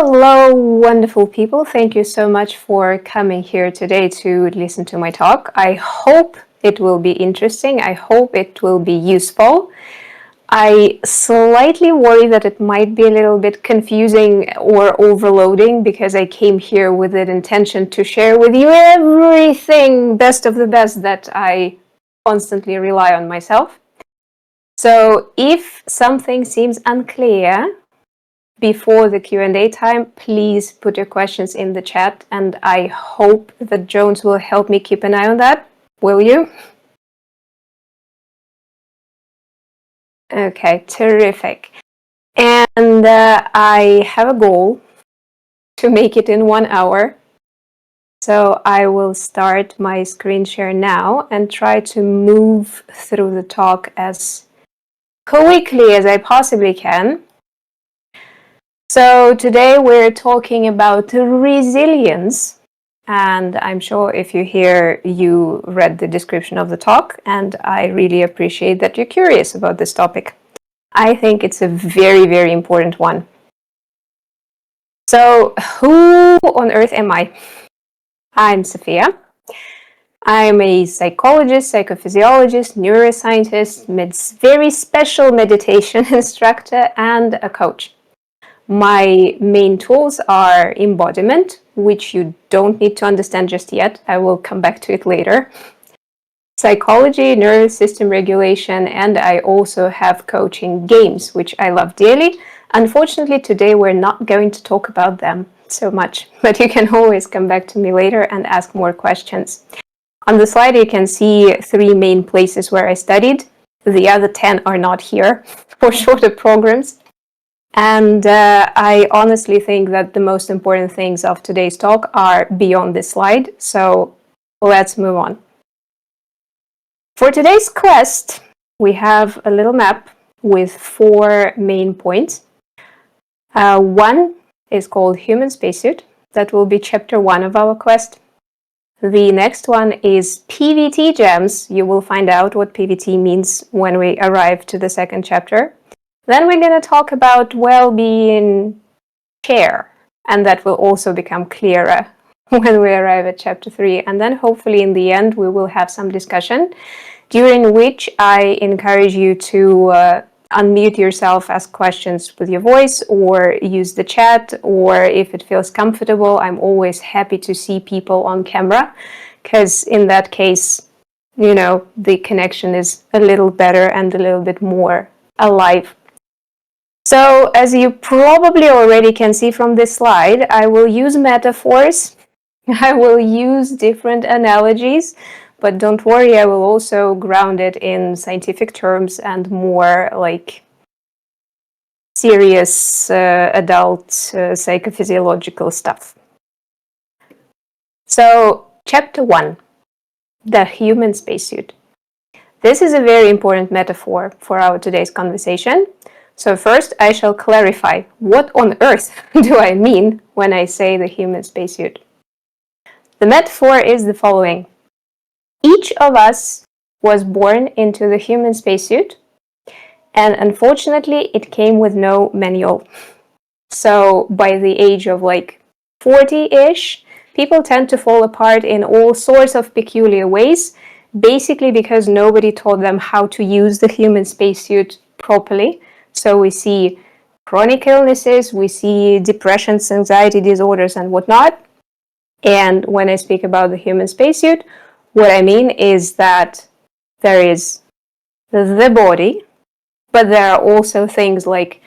Hello, wonderful people. Thank you so much for coming here today to listen to my talk. I hope it will be interesting. I hope it will be useful. I slightly worry that it might be a little bit confusing or overloading because I came here with an intention to share with you everything best of the best that I constantly rely on myself. So if something seems unclear before the Q&A time, please put your questions in the chat, and I hope that Jones will help me keep an eye on that. Will you? Okay, terrific. And I have a goal to make it in 1 hour. So I will start my screen share now and try to move through the talk as quickly as I possibly can. So today we're talking about resilience, and I'm sure if you're here, you read the description of the talk, and I really appreciate that you're curious about this topic. I think it's a very, very important one. So who on earth am I? I'm Sofia. I'm a psychologist, psychophysiologist, neuroscientist, very special meditation instructor, and a coach. My main tools are embodiment, which you don't need to understand just yet. I will come back to it later. Psychology, nervous system regulation, and I also have coaching games, which I love dearly. Unfortunately, today we're not going to talk about them so much, but you can always come back to me later and ask more questions. On the slide, you can see 3 main places where I studied. The other 10 are not here for shorter programs. And I honestly think that the most important things of today's talk are beyond this slide. So let's move on. For today's quest, we have a little map with 4 main points. One is called Human Spacesuit. That will be chapter 1 of our quest. The next one is PVT gems. You will find out what PVT means when we arrive to the second chapter. Then we're going to talk about well-being care, and that will also become clearer when we arrive at chapter 3. And then hopefully in the end we will have some discussion, during which I encourage you to unmute yourself, ask questions with your voice, or use the chat, or if it feels comfortable, I'm always happy to see people on camera, because in that case, you know, the connection is a little better and a little bit more alive. So, as you probably already can see from this slide, I will use metaphors, I will use different analogies, but don't worry, I will also ground it in scientific terms and more like serious adult psychophysiological stuff. So, chapter 1, the human spacesuit. This is a very important metaphor for our today's conversation. So first, I shall clarify what on earth do I mean when I say the human spacesuit. The metaphor is the following. Each of us was born into the human spacesuit, and unfortunately, it came with no manual. So by the age of like 40-ish, people tend to fall apart in all sorts of peculiar ways, basically because nobody taught them how to use the human spacesuit properly. So we see chronic illnesses, we see depressions, anxiety disorders, and whatnot. And when I speak about the human spacesuit, what I mean is that there is the body, but there are also things like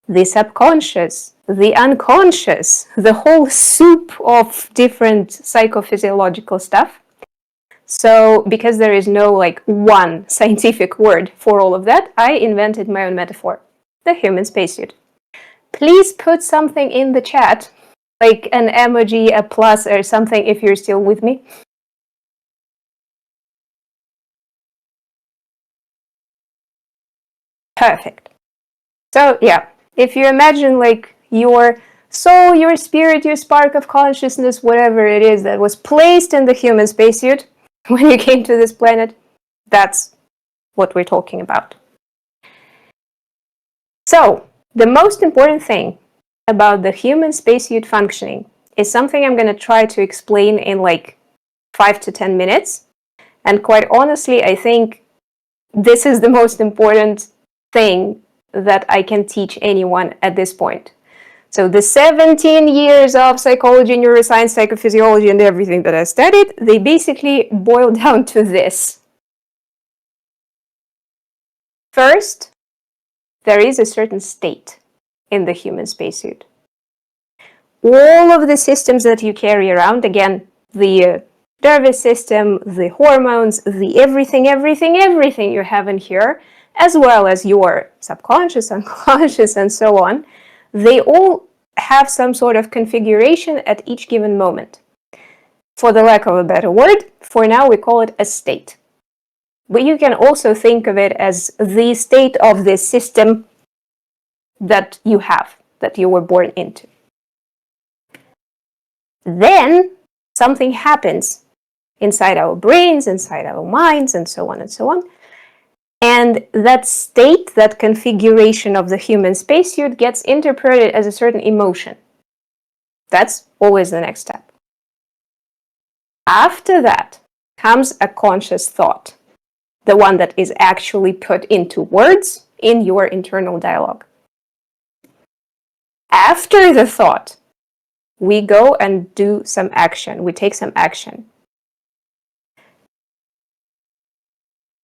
the subconscious, the unconscious, the whole soup of different psychophysiological stuff. So because there is no like one scientific word for all of that, I invented my own metaphor, the human spacesuit. Please put something in the chat, like an emoji, a plus, or something if you're still with me. Perfect. So yeah, if you imagine like your soul, your spirit, your spark of consciousness, whatever it is that was placed in the human spacesuit when you came to this planet, that's what we're talking about. So, the most important thing about the human spacesuit functioning is something I'm going to try to explain in like 5 to 10 minutes. And quite honestly, I think this is the most important thing that I can teach anyone at this point. So the 17 years of psychology, neuroscience, psychophysiology, and everything that I studied, they basically boil down to this. First, there is a certain state in the human spacesuit. All of the systems that you carry around, again, the nervous system, the hormones, the everything you have in here, as well as your subconscious, unconscious, and so on, they all have some sort of configuration at each given moment. For the lack of a better word, for now we call it a state. But you can also think of it as the state of the system that you have, that you were born into. Then something happens inside our brains, inside our minds, and so on and so on. And that state, that configuration of the human spacesuit gets interpreted as a certain emotion. That's always the next step. After that comes a conscious thought, the one that is actually put into words in your internal dialogue. After the thought, we go and do some action. We take some action.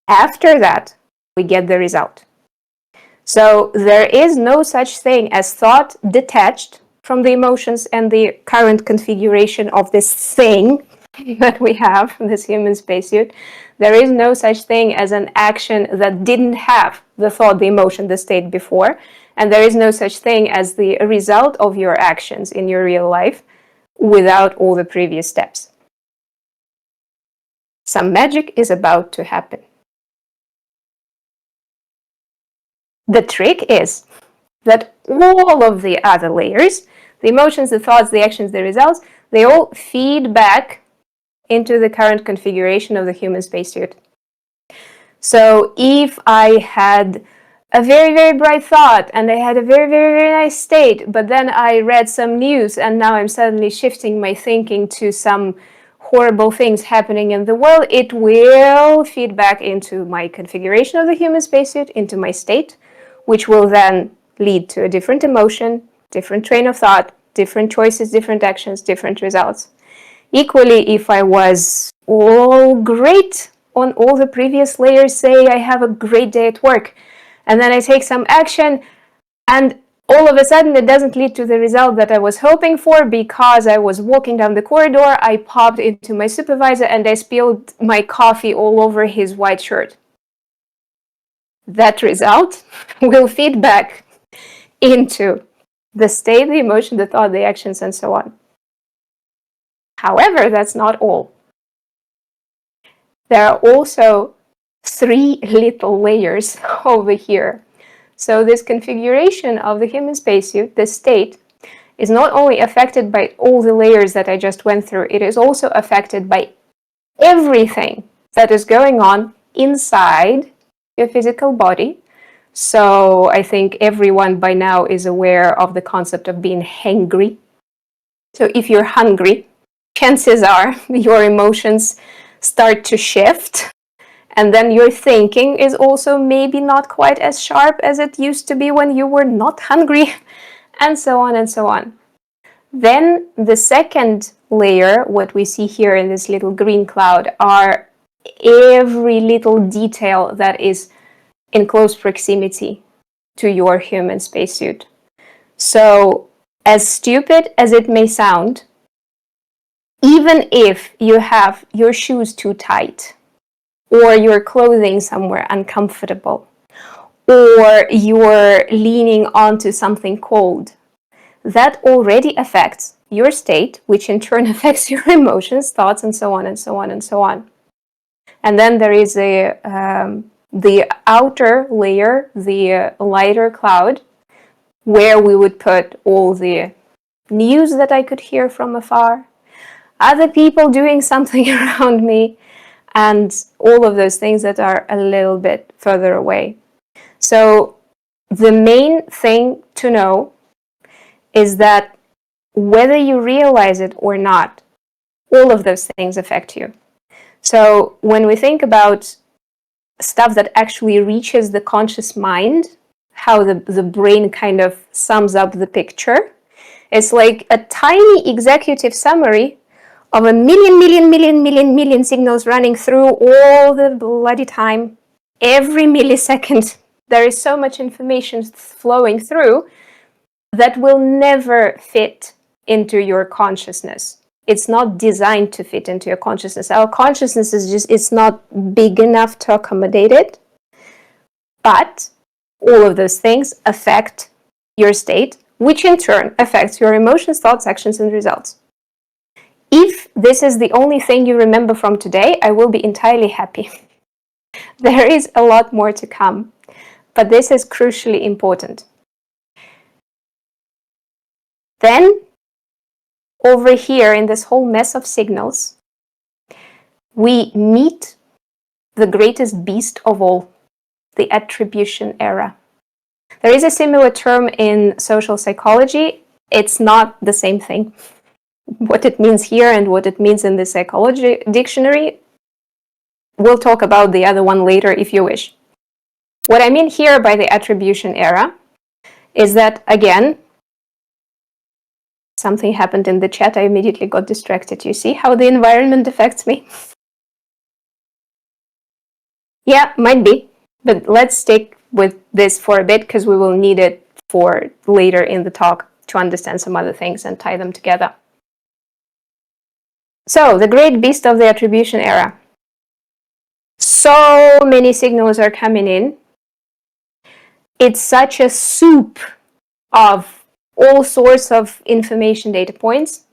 After that, we get the result. So there is no such thing as thought detached from the emotions and the current configuration of this thing that we have, this human spacesuit. There is no such thing as an action that didn't have the thought, the emotion, the state before. And there is no such thing as the result of your actions in your real life without all the previous steps. Some magic is about to happen. The trick is that all of the other layers, the emotions, the thoughts, the actions, the results, they all feed back into the current configuration of the human spacesuit. So if I had a very, very bright thought and I had a very, very, very nice state, but then I read some news and now I'm suddenly shifting my thinking to some horrible things happening in the world, it will feed back into my configuration of the human spacesuit, into my state, which will then lead to a different emotion, different train of thought, different choices, different actions, different results. Equally, if I was all great on all the previous layers, say I have a great day at work, and then I take some action, and all of a sudden it doesn't lead to the result that I was hoping for because I was walking down the corridor, I popped into my supervisor and I spilled my coffee all over his white shirt. That result will feed back into the state, the emotion, the thought, the actions, and so on. However, that's not all. There are also 3 little layers over here. So this configuration of the human spacesuit, this state, is not only affected by all the layers that I just went through, it is also affected by everything that is going on inside your physical body. So I think everyone by now is aware of the concept of being hangry. So if you're hungry, chances are your emotions start to shift. And then your thinking is also maybe not quite as sharp as it used to be when you were not hungry, and so on and so on. Then the second layer, what we see here in this little green cloud, are every little detail that is in close proximity to your human spacesuit. So, as stupid as it may sound, even if you have your shoes too tight, or your clothing somewhere uncomfortable, or you're leaning onto something cold, that already affects your state, which in turn affects your emotions, thoughts, and so on and so on and so on. And then there is the outer layer, the lighter cloud, where we would put all the news that I could hear from afar, other people doing something around me, and all of those things that are a little bit further away. So the main thing to know is that whether you realize it or not, all of those things affect you. So when we think about stuff that actually reaches the conscious mind, how the brain kind of sums up the picture, it's like a tiny executive summary of a million signals running through all the bloody time. Every millisecond, there is so much information flowing through that will never fit into your consciousness. It's not designed to fit into your consciousness. Our consciousness is just, it's not big enough to accommodate it. But all of those things affect your state, which in turn affects your emotions, thoughts, actions, and results. If this is the only thing you remember from today, I will be entirely happy. There is a lot more to come, but this is crucially important. Then, over here in this whole mess of signals, we meet the greatest beast of all, the attribution era. There is a similar term in social psychology. It's not the same thing. What it means here and what it means in the psychology dictionary, we'll talk about the other one later if you wish. What I mean here by the attribution era is that, again, something happened in the chat. I immediately got distracted. You see how the environment affects me? Yeah, might be. But let's stick with this for a bit because we will need it for later in the talk to understand some other things and tie them together. So, the great beast of the attribution era. So many signals are coming in. It's such a soup of all sorts of information data points.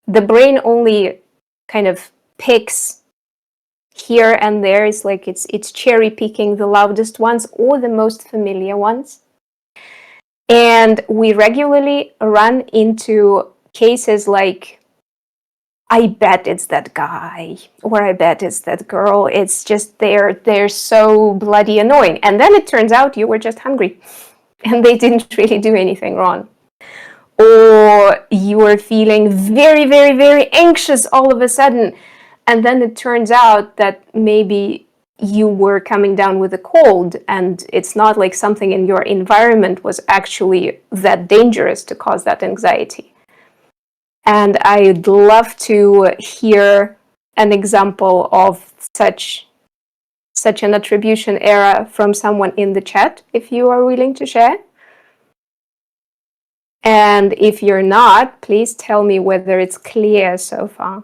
The brain only kind of picks here and there. It's like it's cherry picking the loudest ones or the most familiar ones. And we regularly run into cases like, I bet it's that guy, or I bet it's that girl. It's just they're so bloody annoying. And then it turns out you were just hungry and they didn't really do anything wrong. Or you were feeling very, very, very anxious all of a sudden. And then it turns out that maybe you were coming down with a cold and it's not like something in your environment was actually that dangerous to cause that anxiety. And I'd love to hear an example of such an attribution era from someone in the chat, if you are willing to share. And if you're not, please tell me whether it's clear so far.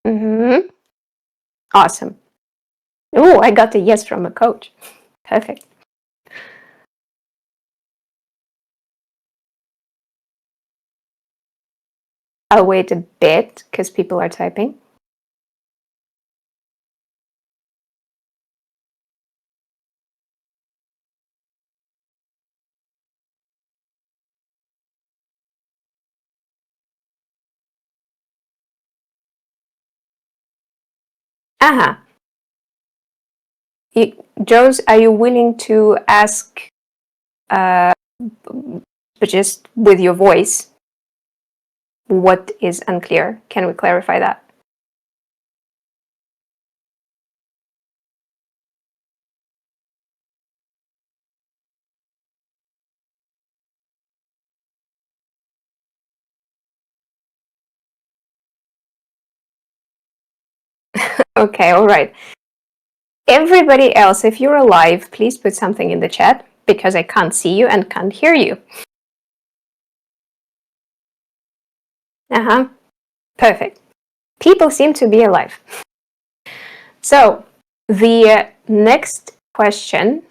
Mm-hmm. Awesome. Oh, I got a yes from a coach. Perfect. I'll wait a bit because people are typing. Aha. Jones, are you willing to ask just with your voice what is unclear? Can we clarify that? Okay, all right. Everybody else, if you're alive, please put something in the chat because I can't see you and can't hear you. Perfect. People seem to be alive. So, the next question,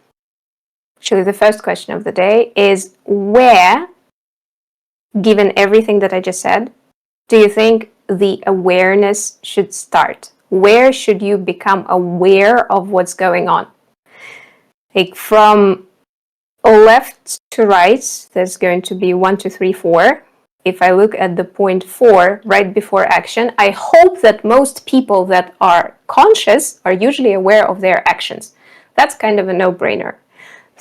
actually the first question of the day, is where, given everything that I just said, do you think the awareness should start? Where should you become aware of what's going on? Like from left to right, there's going to be 1, 2, 3, 4. if I look at the point 4, right before action, I hope that most people that are conscious are usually aware of their actions. That's kind of a no-brainer.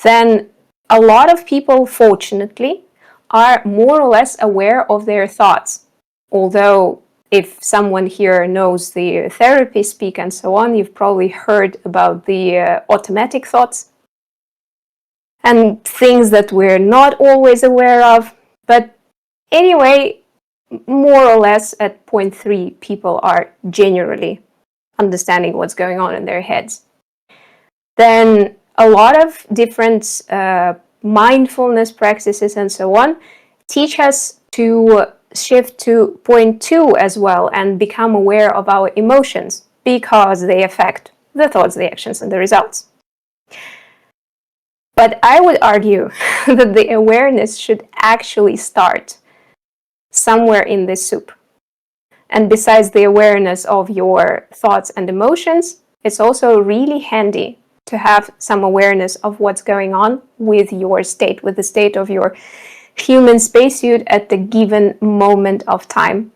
Then a lot of people, fortunately, are more or less aware of their thoughts. Although, if someone here knows the therapy speak and so on, you've probably heard about the automatic thoughts and things that we're not always aware of. But anyway, more or less at point 3, people are generally understanding what's going on in their heads. Then a lot of different mindfulness practices and so on teach us to shift to point 2 as well and become aware of our emotions, because they affect the thoughts, the actions, and the results. But I would argue that the awareness should actually start somewhere in this soup. And besides the awareness of your thoughts and emotions, it's also really handy to have some awareness of what's going on with your state, with the state of your human spacesuit at the given moment of time.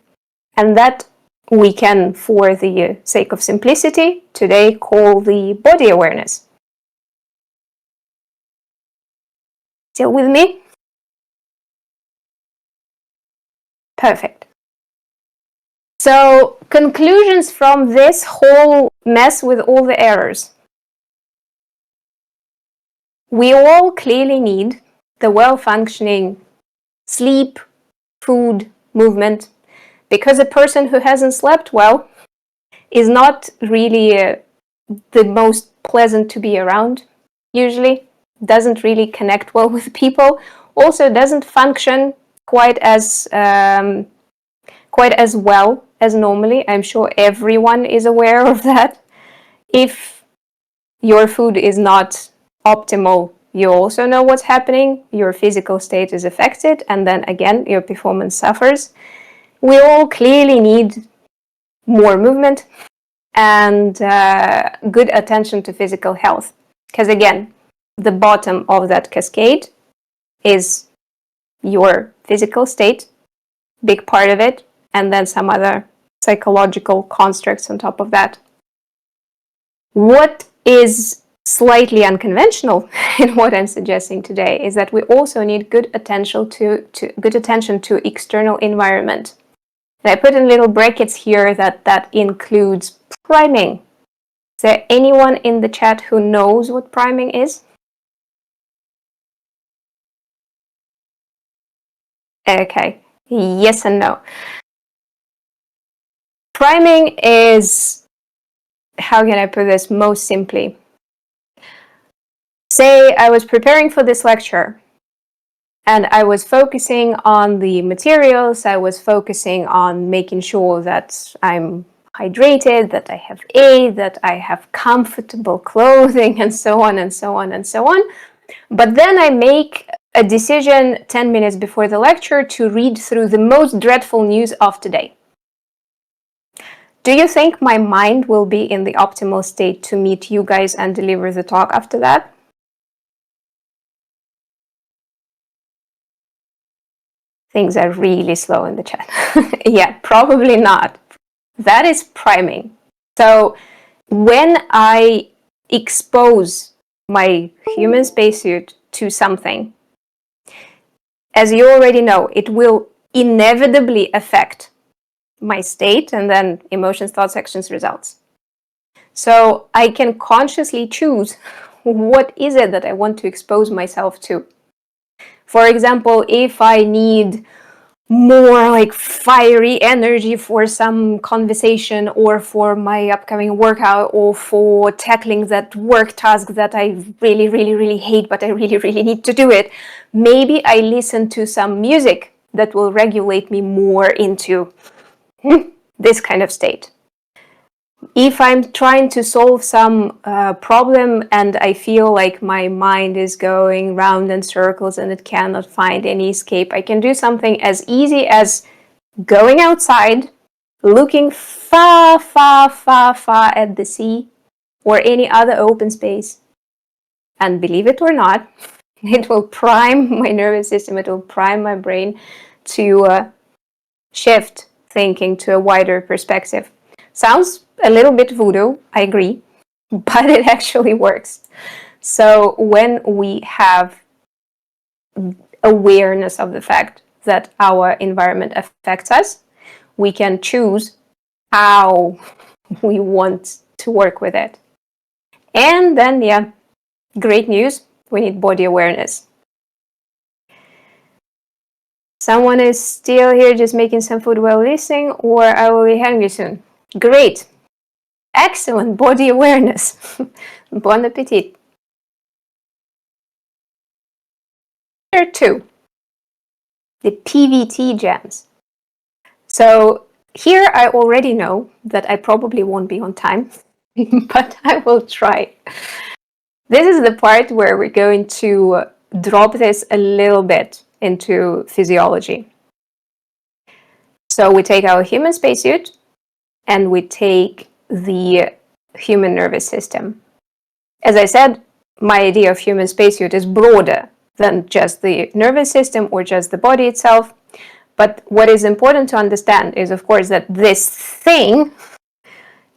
And that we can, for the sake of simplicity, today call the body awareness. Still with me? Perfect. So, conclusions from this whole mess with all the errors. We all clearly need the well-functioning sleep, food, movement, because a person who hasn't slept well is not really the most pleasant to be around, usually, doesn't really connect well with people, also doesn't function quite as well as normally. I'm sure everyone is aware of that. If your food is not optimal, you also know what's happening. Your physical state is affected, and then again, your performance suffers. We all clearly need more movement and good attention to physical health. Because again, the bottom of that cascade is your physical state, big part of it, and then some other psychological constructs on top of that. What is slightly unconventional in what I'm suggesting today is that we also need good attention to external environment. And I put in little brackets here that includes priming. Is there anyone in the chat who knows what priming is? Okay, yes and no. Priming is, how can I put this most simply? Say I was preparing for this lecture and I was focusing on the materials, I was focusing on making sure that I'm hydrated, that I have aid, that I have comfortable clothing, and so on and so on and so on. But then I make a decision 10 minutes before the lecture to read through the most dreadful news of today. Do you think my mind will be in the optimal state to meet you guys and deliver the talk after that? Things are really slow in the chat. Yeah, probably not. That is priming. So when I expose my human spacesuit to something, as you already know, it will inevitably affect my state and then emotions, thoughts, actions, results. So I can consciously choose what is it that I want to expose myself to. For example, if I need more like fiery energy for some conversation or for my upcoming workout or for tackling that work task that I really, really, really hate, but I really, really need to do it, maybe I listen to some music that will regulate me more into this kind of state. If I'm trying to solve some problem and I feel like my mind is going round in circles and it cannot find any escape, I can do something as easy as going outside, looking far, far, far, far at the sea or any other open space. And believe it or not, it will prime my nervous system, it will prime my brain to shift thinking to a wider perspective. Sounds a little bit voodoo, I agree, but it actually works. So when we have awareness of the fact that our environment affects us, we can choose how we want to work with it. And then, yeah, great news, we need body awareness. Someone is still here just making some food while listening, or I will be hungry soon. Great. Excellent body awareness. Bon appetit. Number 2, the PVT jams. So here I already know that I probably won't be on time, but I will try. This is the part where we're going to drop this a little bit into physiology. So we take our human spacesuit and we take the human nervous system. As I said, my idea of human spacesuit is broader than just the nervous system or just the body itself. But what is important to understand is, of course, that this thing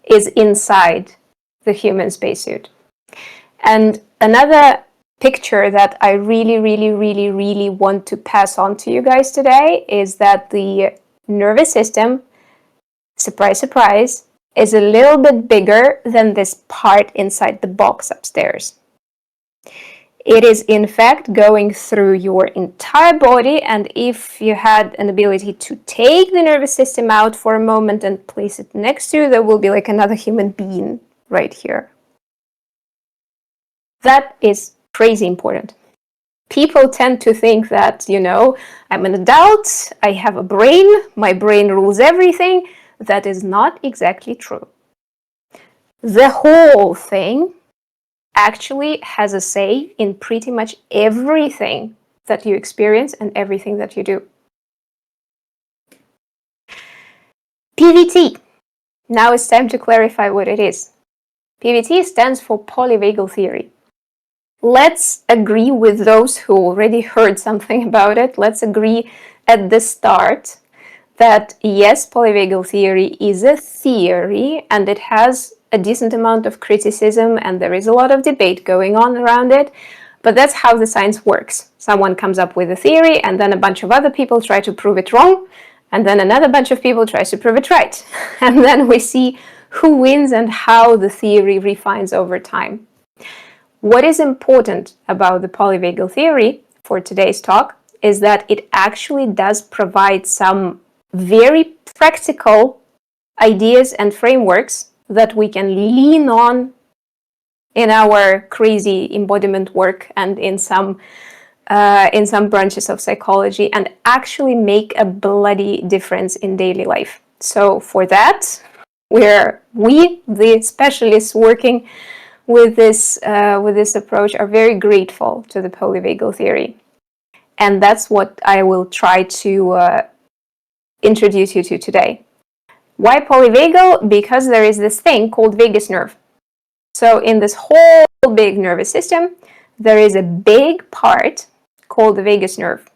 is inside the human spacesuit. And another picture that I really want to pass on to you guys today is that the nervous system, surprise, surprise, is a little bit bigger than this part inside the box upstairs. It is in fact going through your entire body, and if you had an ability to take the nervous system out for a moment and place it next to you, there will be like another human being right here. That is crazy important. People tend to think that, I'm an adult, I have a brain, my brain rules everything. That is not exactly true. The whole thing actually has a say in pretty much everything that you experience and everything that you do. PVT. Now it's time to clarify what it is. PVT stands for polyvagal theory. Let's agree with those who already heard something about it. Let's agree at the start that yes, polyvagal theory is a theory and it has a decent amount of criticism and there is a lot of debate going on around it, but that's how the science works. Someone comes up with a theory and then a bunch of other people try to prove it wrong, and then another bunch of people tries to prove it right. And then we see who wins and how the theory refines over time. What is important about the polyvagal theory for today's talk is that it actually does provide some very practical ideas and frameworks that we can lean on in our crazy embodiment work and in some branches of psychology, and actually make a bloody difference in daily life. So for that, the specialists working with this approach, are very grateful to the polyvagal theory. And that's what I will try to introduce you to today. Why polyvagal? Because there is this thing called vagus nerve. So in this whole big nervous system, there is a big part called the vagus nerve.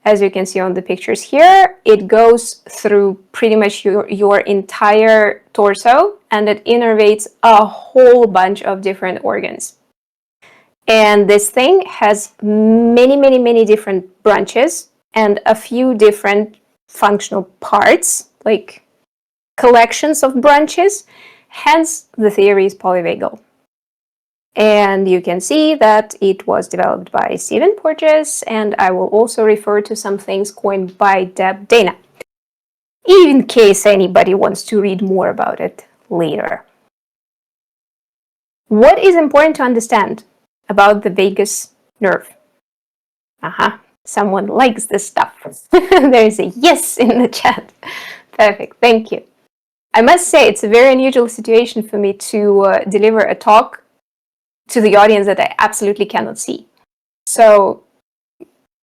As you can see on the pictures here, it goes through pretty much your entire torso, and it innervates a whole bunch of different organs. And this thing has many different branches and a few different functional parts, like collections of branches, hence the theory is polyvagal. And you can see that it was developed by Stephen Porges, and I will also refer to some things coined by Deb Dana, in case anybody wants to read more about it later. What is important to understand about the vagus nerve? Someone likes this stuff. There is a yes in the chat. Perfect, thank you. I must say it's a very unusual situation for me to deliver a talk to the audience that I absolutely cannot see. So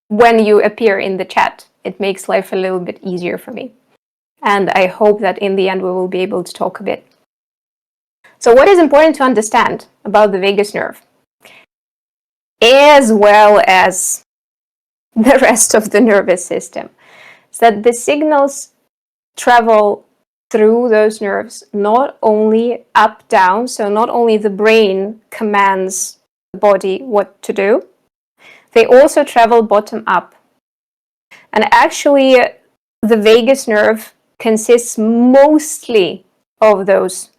when you appear in the chat, it makes life a little bit easier for me. And I hope that in the end we will be able to talk a bit. So what is important to understand about the vagus nerve, as well as the rest of the nervous system, is that the signals travel through those nerves, not only up, down, so not only the brain commands the body what to do, they also travel bottom up. And actually, the vagus nerve consists mostly of those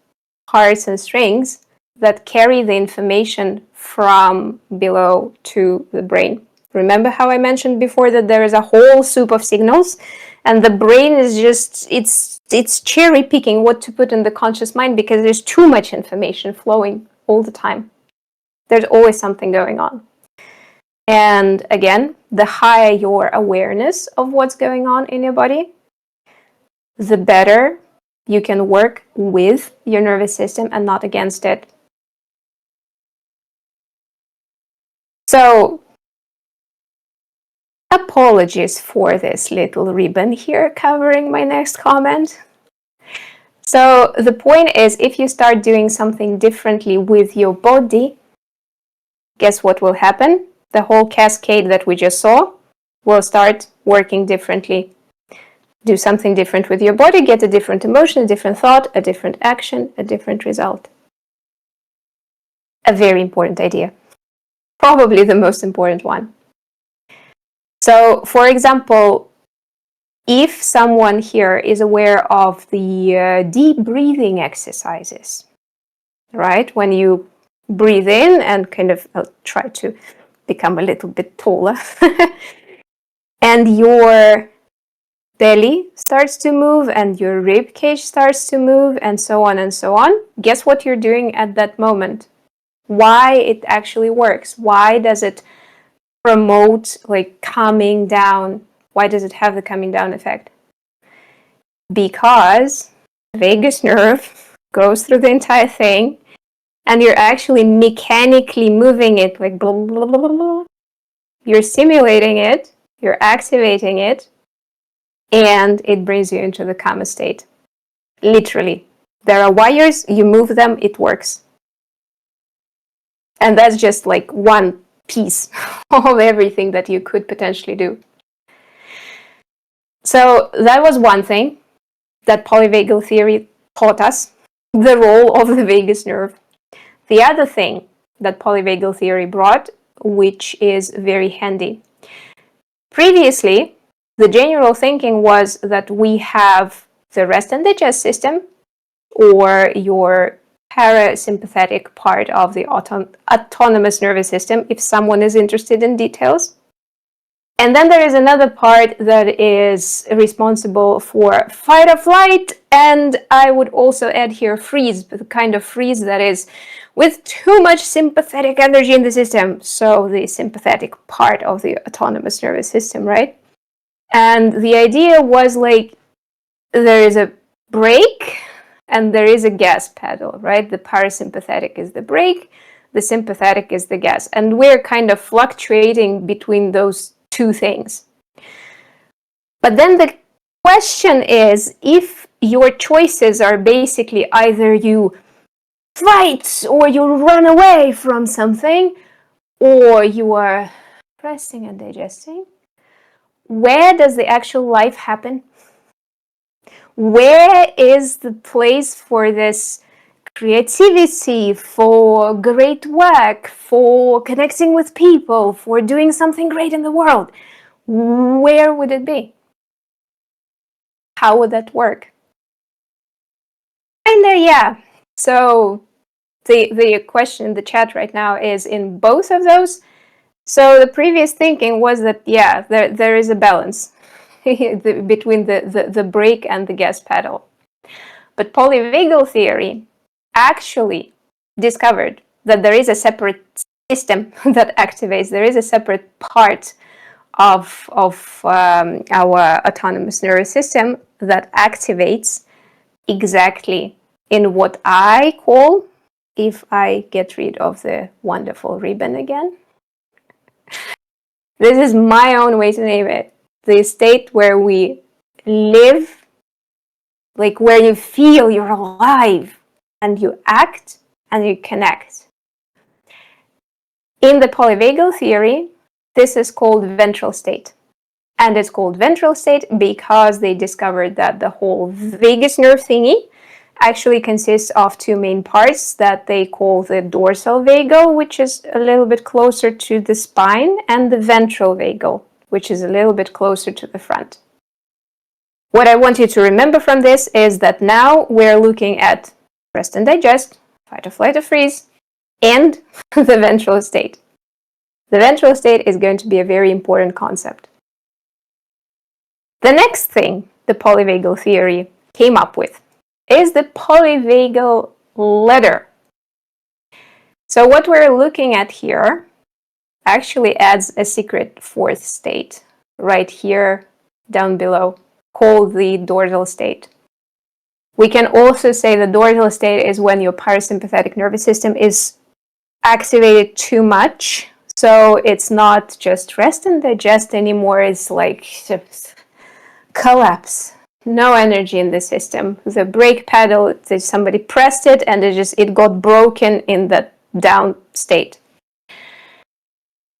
hearts and strings that carry the information from below to the brain. Remember how I mentioned before that there is a whole soup of signals, and the brain is just, it's cherry picking what to put in the conscious mind because there's too much information flowing all the time. There's always something going on. And again, the higher your awareness of what's going on in your body, the better you can work with your nervous system and not against it. So, apologies for this little ribbon here covering my next comment. So, the point is, if you start doing something differently with your body, guess what will happen? The whole cascade that we just saw will start working differently. Do something different with your body, get a different emotion, a different thought, a different action, a different result. A very important idea. Probably the most important one. So, for example, if someone here is aware of the deep breathing exercises, right? When you breathe in and kind of try to become a little bit taller, and your belly starts to move and your rib cage starts to move and so on and so on. Guess what you're doing at that moment? Why it actually works? Why does it promote like calming down? Why does it have the calming down effect? Because the vagus nerve goes through the entire thing and you're actually mechanically moving it like blah, blah, blah, blah, blah. You're stimulating it, you're activating it, and it brings you into the calmer state. Literally. There are wires, you move them, it works. And that's just like one piece of everything that you could potentially do. So that was one thing that polyvagal theory taught us, the role of the vagus nerve. The other thing that polyvagal theory brought, which is very handy. Previously, the general thinking was that we have the rest and digest system, or your parasympathetic part of the autonomous nervous system, if someone is interested in details. And then there is another part that is responsible for fight or flight, and I would also add here freeze, the kind of freeze that is with too much sympathetic energy in the system. So the sympathetic part of the autonomous nervous system, right? And the idea was like, there is a brake and there is a gas pedal, right? The parasympathetic is the brake, the sympathetic is the gas. And we're kind of fluctuating between those two things. But then the question is, if your choices are basically either you fight or you run away from something, or you are resting and digesting, where does the actual life happen? Where is the place for this creativity, for great work, for connecting with people, for doing something great in the world? Where would it be? How would that work? Kinda, yeah. So the question in the chat right now is in both of those. So the previous thinking was that, yeah, there is a balance between the brake and the gas pedal. But polyvagal theory actually discovered that there is a separate system that activates, there is a separate part of our autonomous nervous system that activates exactly in what I call, if I get rid of the wonderful ribbon again, this is my own way to name it, the state where we live, like where you feel you're alive and you act and you connect. In the polyvagal theory, this is called ventral state. And it's called ventral state because they discovered that the whole vagus nerve thingy actually consists of two main parts that they call the dorsal vagal, which is a little bit closer to the spine, and the ventral vagal, which is a little bit closer to the front. What I want you to remember from this is that now we're looking at rest and digest, fight or flight or freeze, and the ventral state. The ventral state is going to be a very important concept. The next thing the polyvagal theory came up with is the polyvagal ladder. So what we're looking at here actually adds a secret fourth state right here down below, called the dorsal state. We can also say the dorsal state is when your parasympathetic nervous system is activated too much. So it's not just rest and digest anymore, it's like collapse. No energy in the system. The brake pedal, somebody pressed it and it got broken in the down state.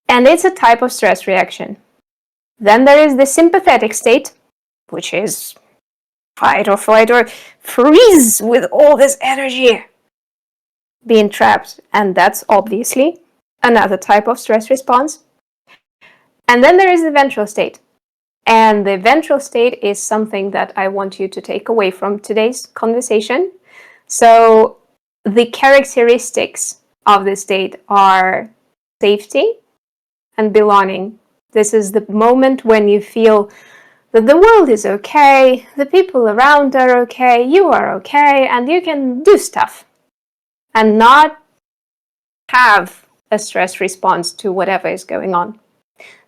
And it's a type of stress reaction. Then there is the sympathetic state, which is fight or flight or freeze with all this energy being trapped. And that's obviously another type of stress response. And then there is the ventral state. And the ventral state is something that I want you to take away from today's conversation. So the characteristics of the state are safety and belonging. This is the moment when you feel that the world is okay, the people around are okay, you are okay, and you can do stuff and not have a stress response to whatever is going on.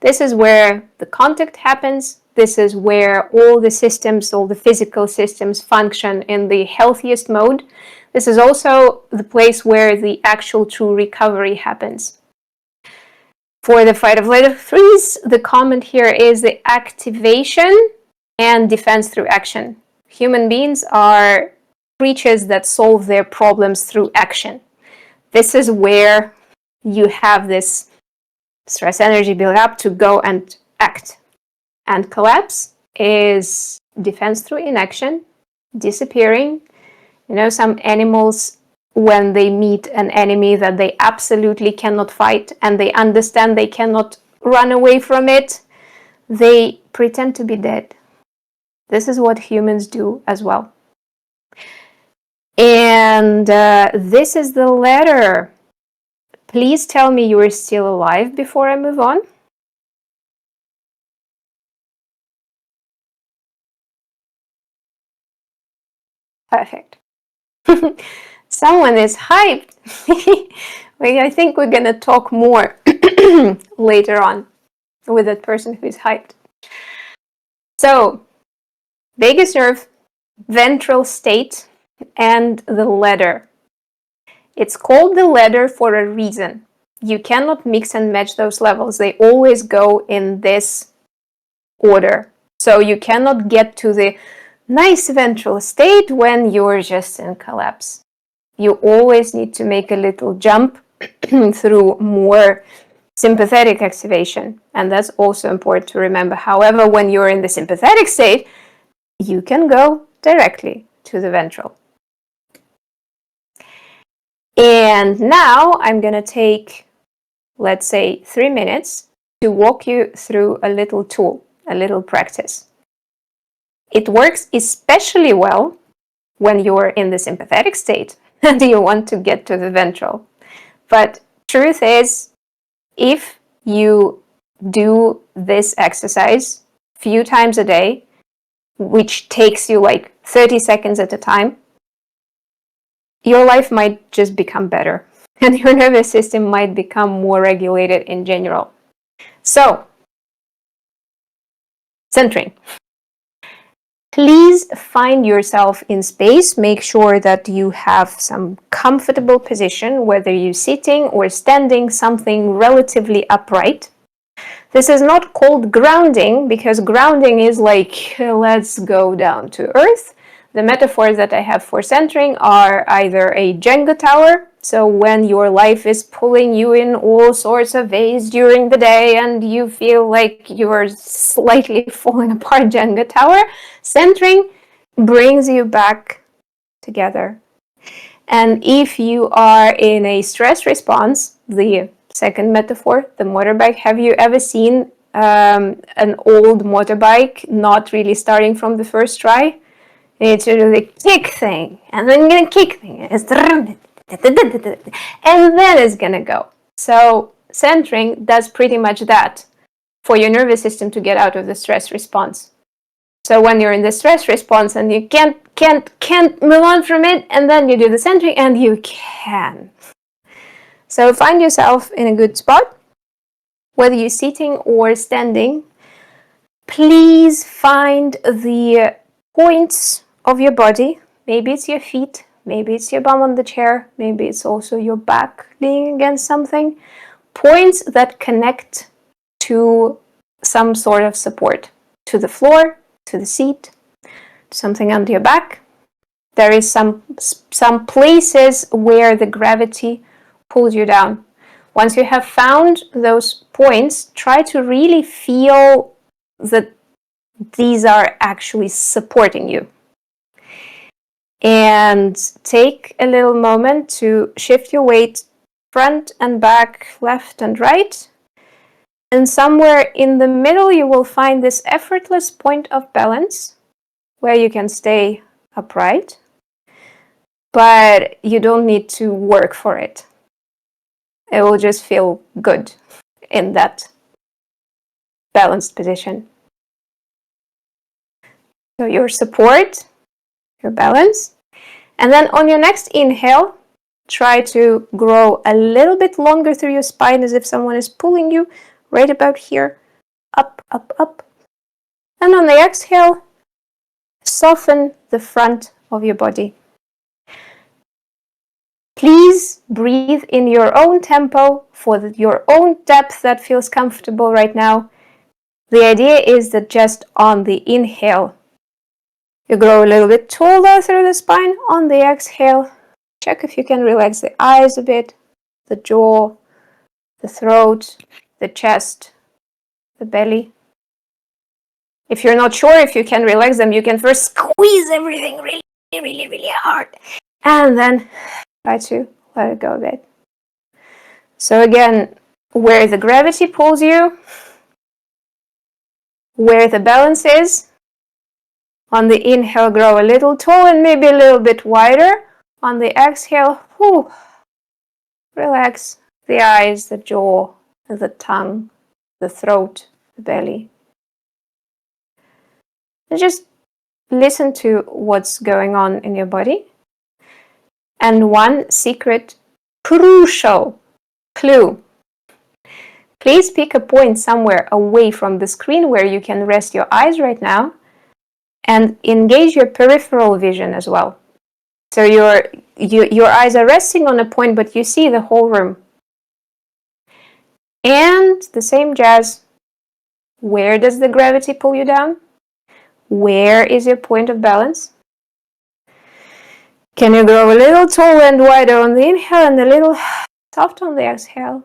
This is where the contact happens. This is where all the systems, all the physical systems function in the healthiest mode. This is also the place where the actual true recovery happens. For the fight or flight or freeze, the comment here is the activation and defense through action. Human beings are creatures that solve their problems through action. This is where you have this stress energy build up to go and act. And collapse is defense through inaction, disappearing. Some animals, when they meet an enemy that they absolutely cannot fight and they understand they cannot run away from it, they pretend to be dead. This is what humans do as well. And this is the letter. Please tell me you are still alive before I move on. Perfect. Someone is hyped. I think we're going to talk more later on with that person who is hyped. So, vagus nerve, ventral state, and the ladder. It's called the ladder for a reason. You cannot mix and match those levels. They always go in this order. So you cannot get to the nice ventral state when you're just in collapse. You always need to make a little jump through more sympathetic activation. And that's also important to remember. However, when you're in the sympathetic state, you can go directly to the ventral. And now I'm going to take, let's say, 3 minutes to walk you through a little tool, a little practice. It works especially well when you're in the sympathetic state and you want to get to the ventral. But truth is, if you do this exercise a few times a day, which takes you like 30 seconds at a time, your life might just become better and your nervous system might become more regulated in general. So, centering. Please find yourself in space. Make sure that you have some comfortable position, whether you're sitting or standing, something relatively upright. This is not called grounding, because grounding is like, let's go down to earth. The metaphors that I have for centering are either a Jenga tower, So when your life is pulling you in all sorts of ways during the day and you feel like you're slightly falling apart Jenga tower, centering brings you back together. And if you are in a stress response, the second metaphor, the motorbike, have you ever seen an old motorbike not really starting from the first try? It's usually the kick thing, and then the kick thing, and then it's gonna go. So centering does pretty much that for your nervous system to get out of the stress response. So when you're in the stress response and you can't move on from it, and then you do the centering and you can. So find yourself in a good spot, whether you're sitting or standing. Please find the points of your body. Maybe it's your feet, maybe it's your bum on the chair, maybe it's also your back leaning against something. Points that connect to some sort of support, to the floor, to the seat, something under your back. There is some places where the gravity pulls you down. Once you have found those points, try to really feel that these are actually supporting you. And take a little moment to shift your weight front and back, left and right. And somewhere in the middle, you will find this effortless point of balance where you can stay upright, but you don't need to work for it. It will just feel good in that balanced position. So your support, your balance. And then on your next inhale, try to grow a little bit longer through your spine as if someone is pulling you right about here, up, up, up. And on the exhale, soften the front of your body. Please breathe in your own tempo for your own depth that feels comfortable right now. The idea is that just on the inhale, you grow a little bit taller through the spine. On the exhale, check if you can relax the eyes a bit, the jaw, the throat, the chest, the belly. If you're not sure if you can relax them, you can first squeeze everything really, really, really hard. And then try to let it go a bit. So again, where the gravity pulls you, where the balance is. On the inhale, grow a little tall and maybe a little bit wider. On the exhale, relax the eyes, the jaw, the tongue, the throat, the belly. And just listen to what's going on in your body. And one secret, crucial clue. Please pick a point somewhere away from the screen where you can rest your eyes right now and engage your peripheral vision as well. So your eyes are resting on a point, but you see the whole room. And the same jazz, where does the gravity pull you down? Where is your point of balance? Can you grow a little taller and wider on the inhale and a little soft on the exhale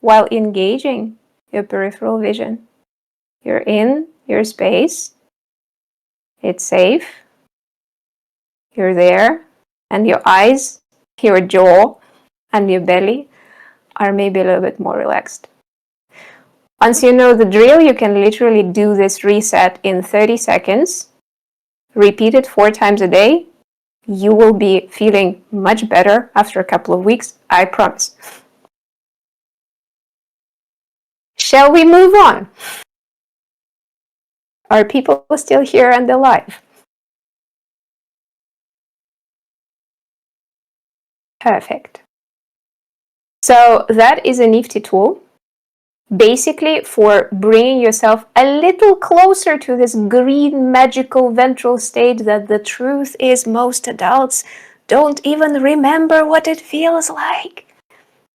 while engaging your peripheral vision? You're in your space. It's safe. You're there. And your eyes, your jaw, and your belly are maybe a little bit more relaxed. Once you know the drill, you can literally do this reset in 30 seconds. Repeat it 4 times a day. You will be feeling much better after a couple of weeks, I promise. Shall we move on? Are people still here and alive? Perfect. So that is a nifty tool, basically for bringing yourself a little closer to this green magical ventral state that the truth is most adults don't even remember what it feels like,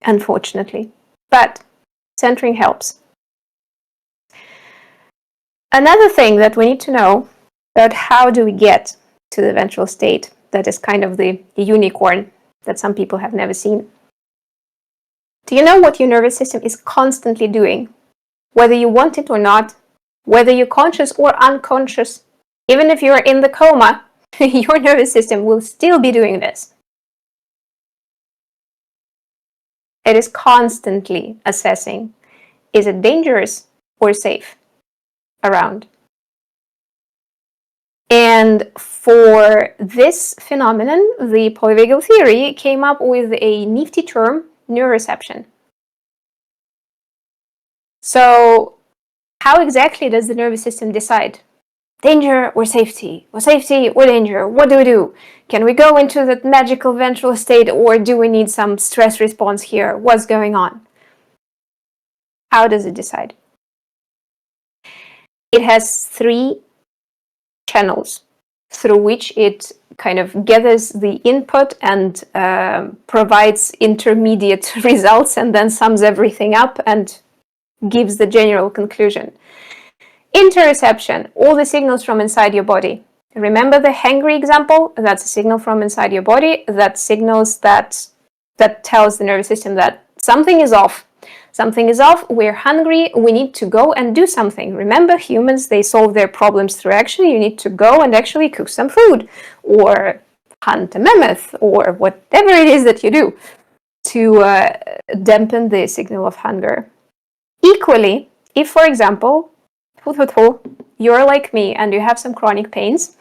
unfortunately. But centering helps. Another thing that we need to know about how do we get to the ventral state that is kind of the unicorn that some people have never seen. Do you know what your nervous system is constantly doing? Whether you want it or not, whether you're conscious or unconscious, even if you're in the coma, your nervous system will still be doing this. It is constantly assessing, is it dangerous or safe around? And for this phenomenon, the polyvagal theory came up with a nifty term, neuroception. So how exactly does the nervous system decide? Danger or safety? Or safety or danger? What do we do? Can we go into that magical ventral state, or do we need some stress response here? What's going on? How does it decide? It has 3 channels through which it kind of gathers the input and provides intermediate results, and then sums everything up and gives the general conclusion. Interoception, all the signals from inside your body. Remember the hangry example? That's a signal from inside your body that signals that tells the nervous system that something is off. Something is off, we're hungry, we need to go and do something. Remember, humans, they solve their problems through action. You need to go and actually cook some food, or hunt a mammoth, or whatever it is that you do to dampen the signal of hunger. Equally, if, for example, you're like me and you have some chronic pains,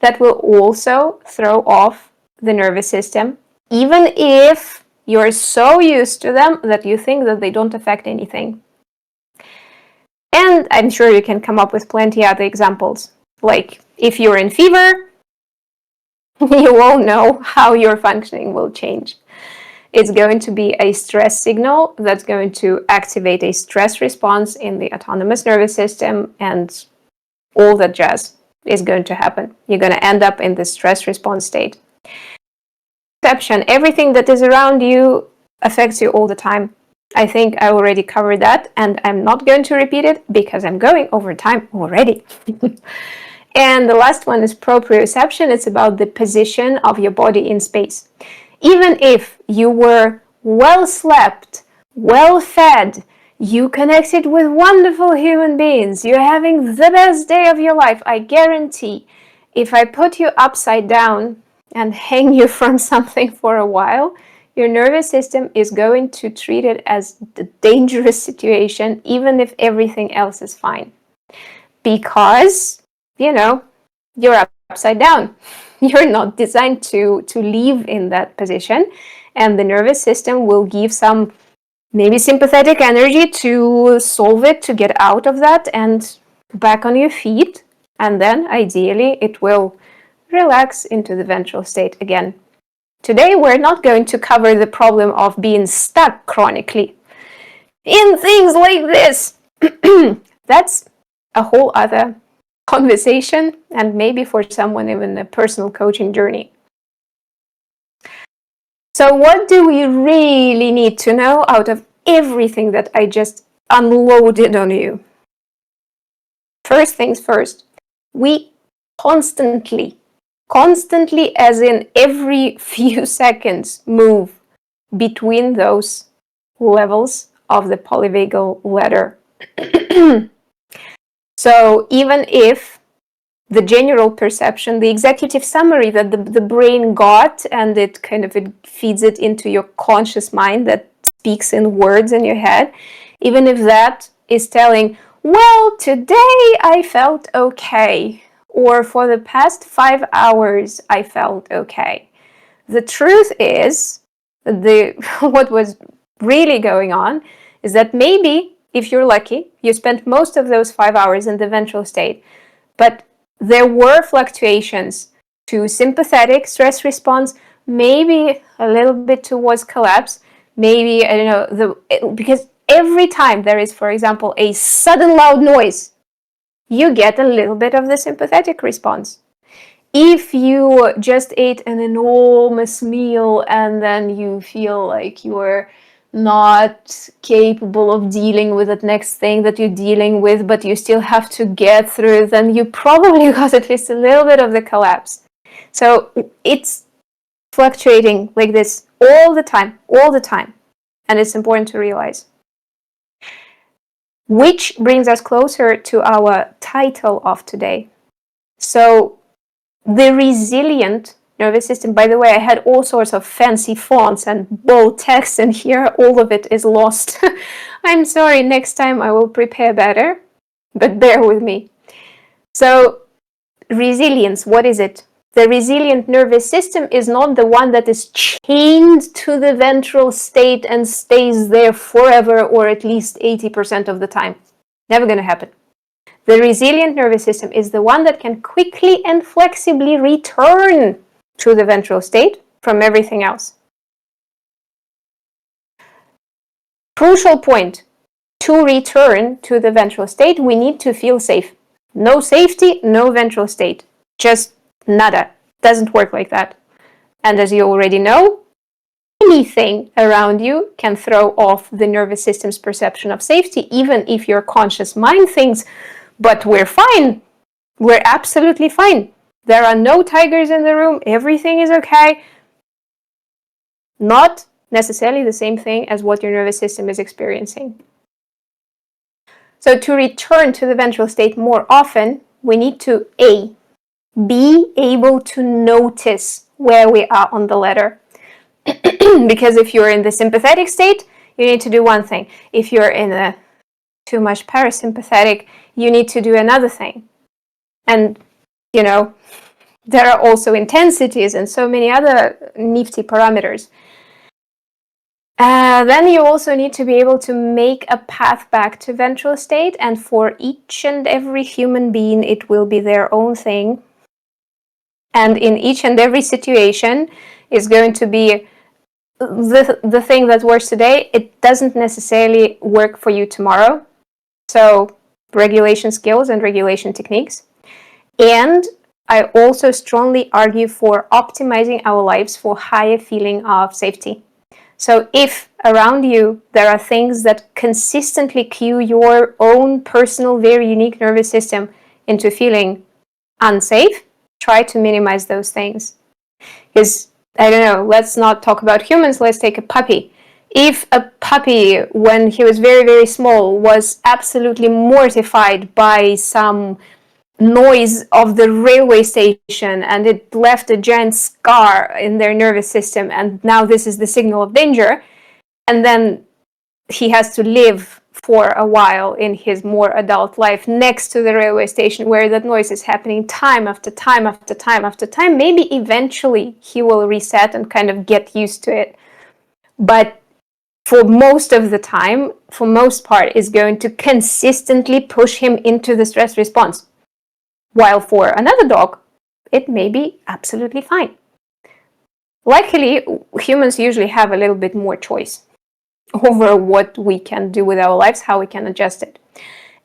that will also throw off the nervous system, even if you're so used to them that you think that they don't affect anything. And I'm sure you can come up with plenty other examples. Like, if you're in fever, you all know how your functioning will change. It's going to be a stress signal that's going to activate a stress response in the autonomous nervous system, and all that jazz is going to happen. You're going to end up in the stress response state. Perception, everything that is around you affects you all the time. I think I already covered that, and I'm not going to repeat it because I'm going over time already. And the last one is proprioception. It's about the position of your body in space. Even if you were well slept, well fed, you connected with wonderful human beings, you're having the best day of your life, I guarantee, if I put you upside down and hang you from something for a while, your nervous system is going to treat it as the dangerous situation, even if everything else is fine. Because, you're upside down. You're not designed to live in that position, and the nervous system will give some maybe sympathetic energy to solve it, to get out of that and back on your feet, and then ideally it will relax into the ventral state again. Today we're not going to cover the problem of being stuck chronically in things like this. That's a whole other conversation, and maybe for someone even a personal coaching journey. So what do we really need to know out of everything that I just unloaded on you? First things first, we constantly as in every few seconds, move between those levels of the polyvagal ladder. So even if the general perception, the executive summary that the brain got, and it feeds it into your conscious mind that speaks in words in your head, even if that is telling, well, today I felt okay, or for the past 5 hours I felt okay. The truth is, what was really going on is that maybe, if you're lucky, you spent most of those 5 hours in the ventral state, but there were fluctuations to sympathetic stress response, maybe a little bit towards collapse, maybe, I don't know, because every time there is, for example, a sudden loud noise, you get a little bit of the sympathetic response. If you just ate an enormous meal and then you feel like you're not capable of dealing with the next thing that you're dealing with, but you still have to get through it, then you probably got at least a little bit of the collapse. So it's fluctuating like this all the time. And it's important to realize. Which brings us closer to our title of today. So, the resilient nervous system. By the way, I had all sorts of fancy fonts and bold text, and here all of it is lost. I'm sorry, next time I will prepare better, but bear with me. So, resilience, what is it? The resilient nervous system is not the one that is chained to the ventral state and stays there forever, or at least 80% of the time. Never going to happen. The resilient nervous system is the one that can quickly and flexibly return to the ventral state from everything else. Crucial point. To return to the ventral state, we need to feel safe. No safety, no ventral state. Just nada. Doesn't work like that. And as you already know, anything around you can throw off the nervous system's perception of safety, even if your conscious mind thinks, but we're fine. We're absolutely fine. There are no tigers in the room. Everything is okay. Not necessarily the same thing as what your nervous system is experiencing. So to return to the ventral state more often, we need to be able to notice where we are on the ladder. Because if you're in the sympathetic state, you need to do one thing. If you're in a too much parasympathetic, you need to do another thing. And, there are also intensities and so many other nifty parameters. Then you also need to be able to make a path back to ventral state, and for each and every human being, it will be their own thing. And in each and every situation is going to be the thing that works today. It doesn't necessarily work for you tomorrow. So regulation skills and regulation techniques. And I also strongly argue for optimizing our lives for higher feeling of safety. So if around you there are things that consistently cue your own personal, very unique nervous system into feeling unsafe, try to minimize those things. Because, I don't know, let's not talk about humans, let's take a puppy. If a puppy, when he was very, very small, was absolutely mortified by some noise of the railway station and it left a giant scar in their nervous system, and now this is the signal of danger, and then he has to live for a while in his more adult life next to the railway station where that noise is happening time after time after time after time, maybe eventually he will reset and kind of get used to it. But for most of the time, for most part, is going to consistently push him into the stress response. While for another dog, it may be absolutely fine. Luckily, humans usually have a little bit more choice over what we can do with our lives, how we can adjust it.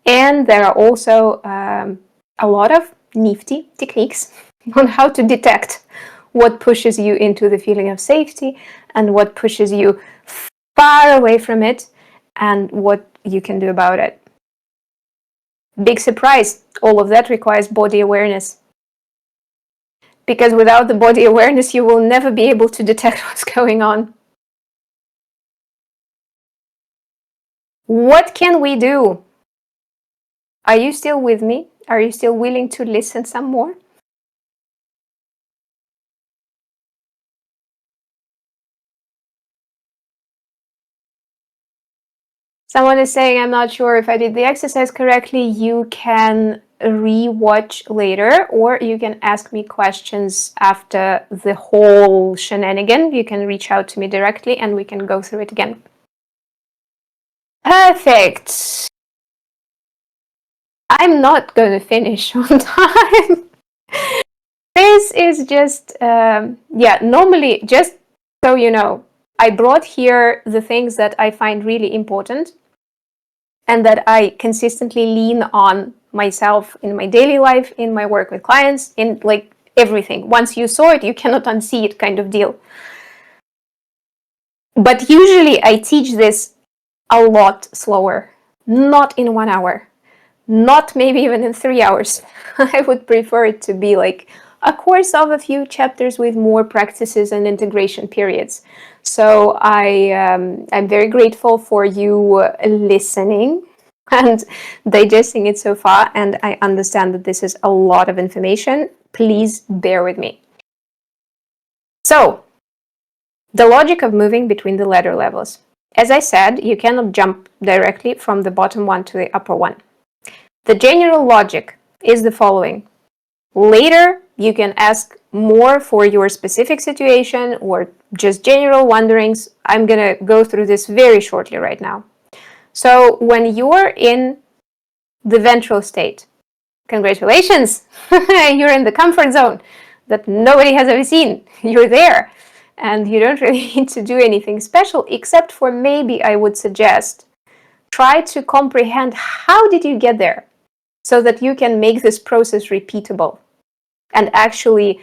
And there are also a lot of nifty techniques on how to detect what pushes you into the feeling of safety and what pushes you far away from it and what you can do about it. Big surprise, all of that requires body awareness. Because without the body awareness, you will never be able to detect what's going on. What can we do? Are you still with me? Are you still willing to listen some more? Someone is saying, I'm not sure if I did the exercise correctly. You can re-watch later, or you can ask me questions after the whole shenanigan. You can reach out to me directly and we can go through it again. Perfect. I'm not going to finish on time. This is just, normally, just so you know, I brought here the things that I find really important and that I consistently lean on myself in my daily life, in my work with clients, in like everything. Once you saw it, you cannot unsee it kind of deal. But usually I teach this a lot slower, not in 1 hour, not maybe even in 3 hours. I would prefer it to be like a course of a few chapters with more practices and integration periods. So I'm very grateful for you listening and digesting it so far, and I understand that this is a lot of information. Please bear with me. So, the logic of moving between the ladder levels. As I said, you cannot jump directly from the bottom one to the upper one. The general logic is the following. Later, you can ask more for your specific situation or just general wonderings. I'm going to go through this very shortly right now. So, when you're in the ventral state, congratulations! You're in the comfort zone that nobody has ever seen. You're there. And you don't really need to do anything special, except for maybe I would suggest try to comprehend how did you get there so that you can make this process repeatable. And actually,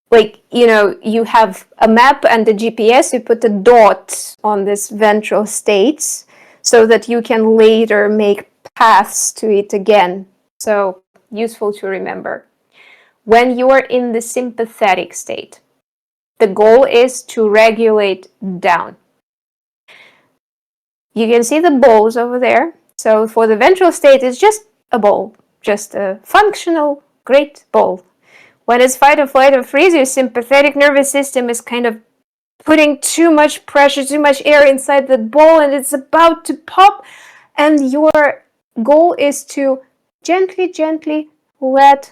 you have a map and a GPS, you put a dot on this ventral state so that you can later make paths to it again. So, useful to remember. When you are in the sympathetic state, the goal is to regulate down. You can see the balls over there. So for the ventral state, it's just a ball, just a functional, great ball. When it's fight or flight or freeze, your sympathetic nervous system is kind of putting too much pressure, too much air inside the ball, and it's about to pop. And your goal is to gently, gently let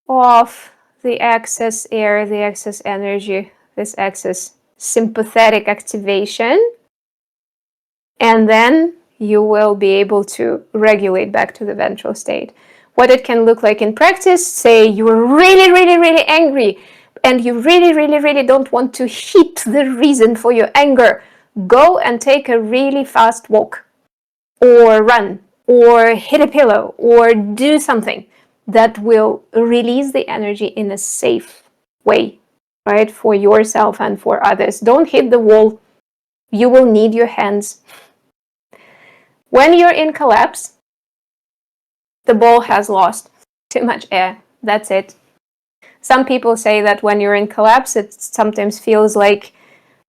off the excess air, the excess energy, this excess sympathetic activation, and then you will be able to regulate back to the ventral state. What it can look like in practice, say you're really, really, really angry and you really, really, really don't want to hit the reason for your anger. Go and take a really fast walk or run or hit a pillow or do something that will release the energy in a safe way, right? For yourself and for others. Don't hit the wall. You will need your hands. When you're in collapse, the ball has lost too much air. That's it. Some people say that when you're in collapse, it sometimes feels like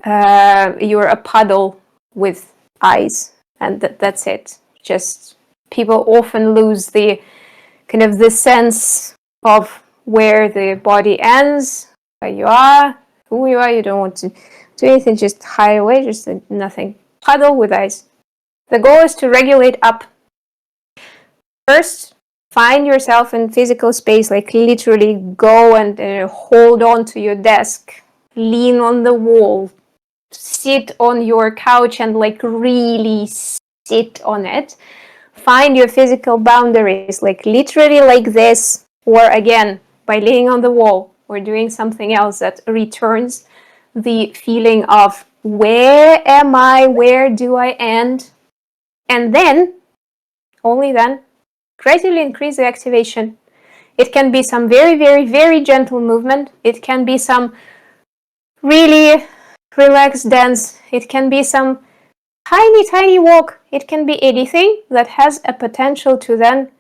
you're a puddle with ice, and that's it. Just people often lose the kind of the sense of where the body ends, where you are, who you are. You don't want to do anything, just hide away, just nothing. Puddle with ice. The goal is to regulate up. First, find yourself in physical space, like literally go and hold on to your desk, lean on the wall, sit on your couch and like really sit on it. Find your physical boundaries, like literally like this, or again, by laying on the wall or doing something else that returns the feeling of where am I, where do I end? And then, only then, gradually increase the activation. It can be some very, very, very gentle movement. It can be some really relaxed dance. It can be some tiny, tiny walk. It can be anything that has a potential to then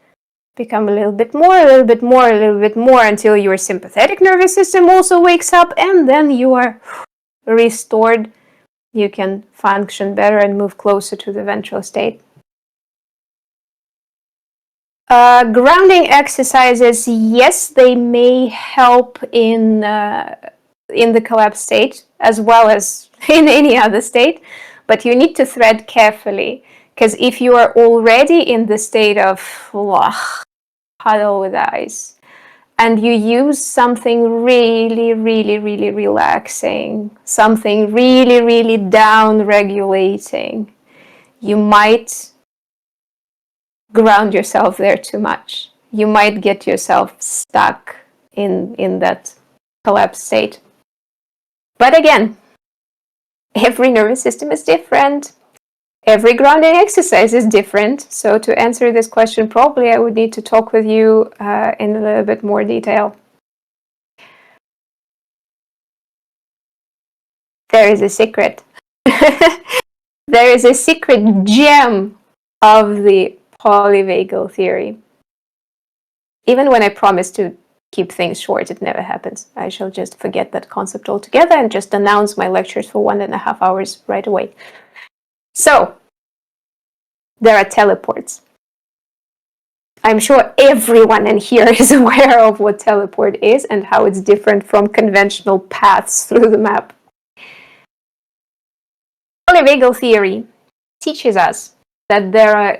become a little bit more, a little bit more, a little bit more until your sympathetic nervous system also wakes up, and then you are restored. You can function better and move closer to the ventral state. Grounding exercises, yes, they may help in the collapse state as well as in any other state, but you need to thread carefully, because if you are already in the state of puddle with ice and you use something really, really, really relaxing, something really, really down regulating, you might ground yourself there too much. You might get yourself stuck in that collapse state. But again, every nervous system is different. Every grounding exercise is different. So to answer this question properly, I would need to talk with you in a little bit more detail. There is a secret. There is a secret gem of the polyvagal theory. Even when I promised to keep things short. It never happens. I shall just forget that concept altogether and just announce my lectures for 1.5 hours right away. So, there are teleports. I'm sure everyone in here is aware of what teleport is and how it's different from conventional paths through the map. Polyvagal theory teaches us that there are,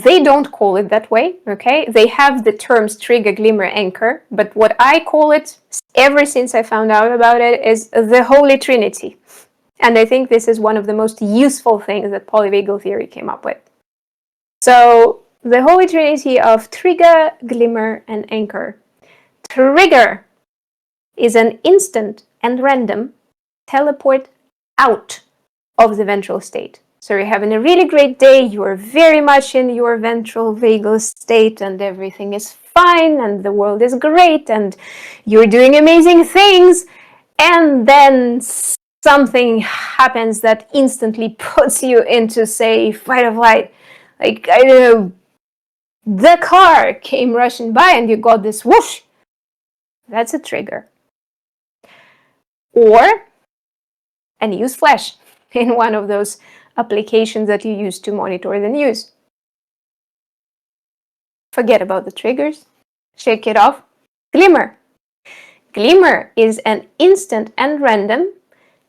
they don't call it that way, okay? They have the terms trigger, glimmer, anchor, but what I call it, ever since I found out about it, is the Holy Trinity. And I think this is one of the most useful things that polyvagal theory came up with. So, the Holy Trinity of trigger, glimmer, and anchor. Trigger is an instant and random teleport out of the ventral state. So you're having a really great day, you are very much in your ventral vagal state and everything is fine and the world is great and you're doing amazing things, and then something happens that instantly puts you into, say, fight or flight. Like, I don't know, the car came rushing by and you got this whoosh. That's a trigger. Or a news flash in one of those applications that you use to monitor the news. Forget about the triggers. Shake it off. Glimmer. Glimmer is an instant and random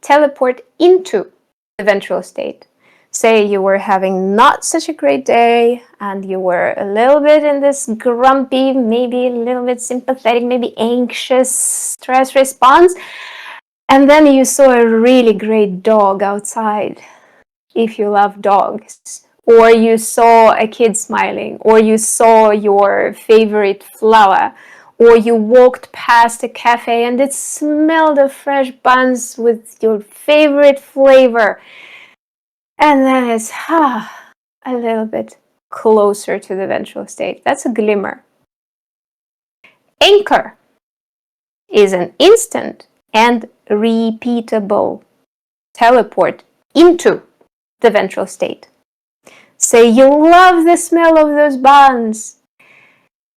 teleport into the ventral state. Say you were having not such a great day and you were a little bit in this grumpy, maybe a little bit sympathetic, maybe anxious stress response, and then you saw a really great dog outside, if you love dogs, or you saw a kid smiling, or you saw your favorite flower, or you walked past a cafe and it smelled of fresh buns with your favorite flavor. And then it's a little bit closer to the ventral state. That's a glimmer. Anchor is an instant and repeatable teleport into the ventral state. Say you love the smell of those buns,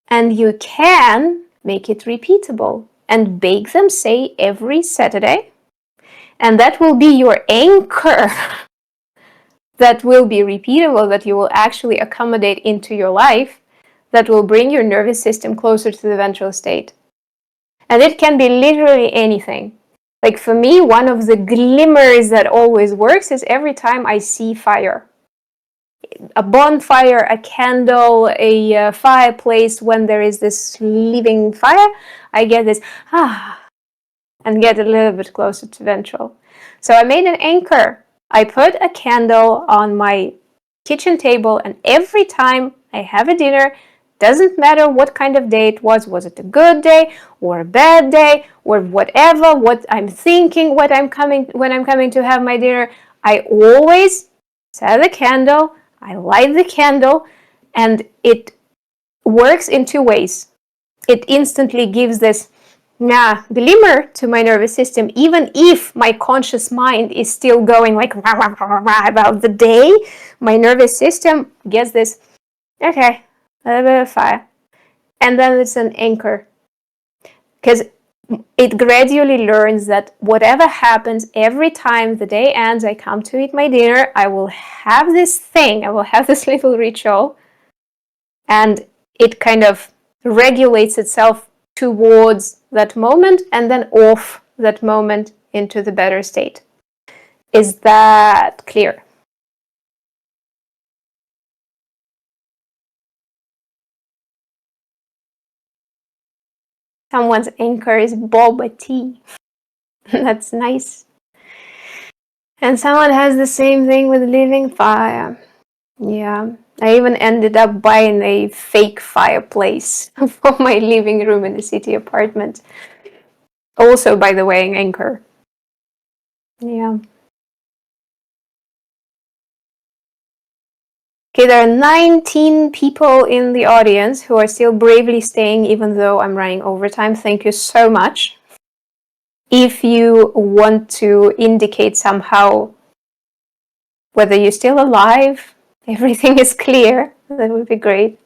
and you can make it repeatable and bake them, say, every Saturday, and that will be your anchor that will be repeatable, that you will actually accommodate into your life, that will bring your nervous system closer to the ventral state. And it can be literally anything. Like for me, one of the glimmers that always works is every time I see fire. A bonfire, a candle, a fireplace, when there is this living fire, I get this, and get a little bit closer to ventral. So I made an anchor. I put a candle on my kitchen table, and every time I have a dinner, doesn't matter what kind of day it was it a good day or a bad day or whatever, what I'm thinking, when I'm coming to have my dinner, I always set the candle, I light the candle, and it works in two ways. It instantly gives this glimmer to my nervous system, even if my conscious mind is still going like about the day. My nervous system gets this, okay, a little bit of fire, and then it's an anchor, because it gradually learns that whatever happens, every time the day ends, I come to eat my dinner, I will have this thing, I will have this little ritual, and it kind of regulates itself towards that moment and then off that moment into the better state. Is that clear? Someone's anchor is boba tea. That's nice. And someone has the same thing with living fire. Yeah. I even ended up buying a fake fireplace for my living room in the city apartment. Also, by the way, an anchor. Yeah. Okay, there are 19 people in the audience who are still bravely staying even though I'm running overtime. Thank you so much. If you want to indicate somehow whether you're still alive, everything is clear, that would be great.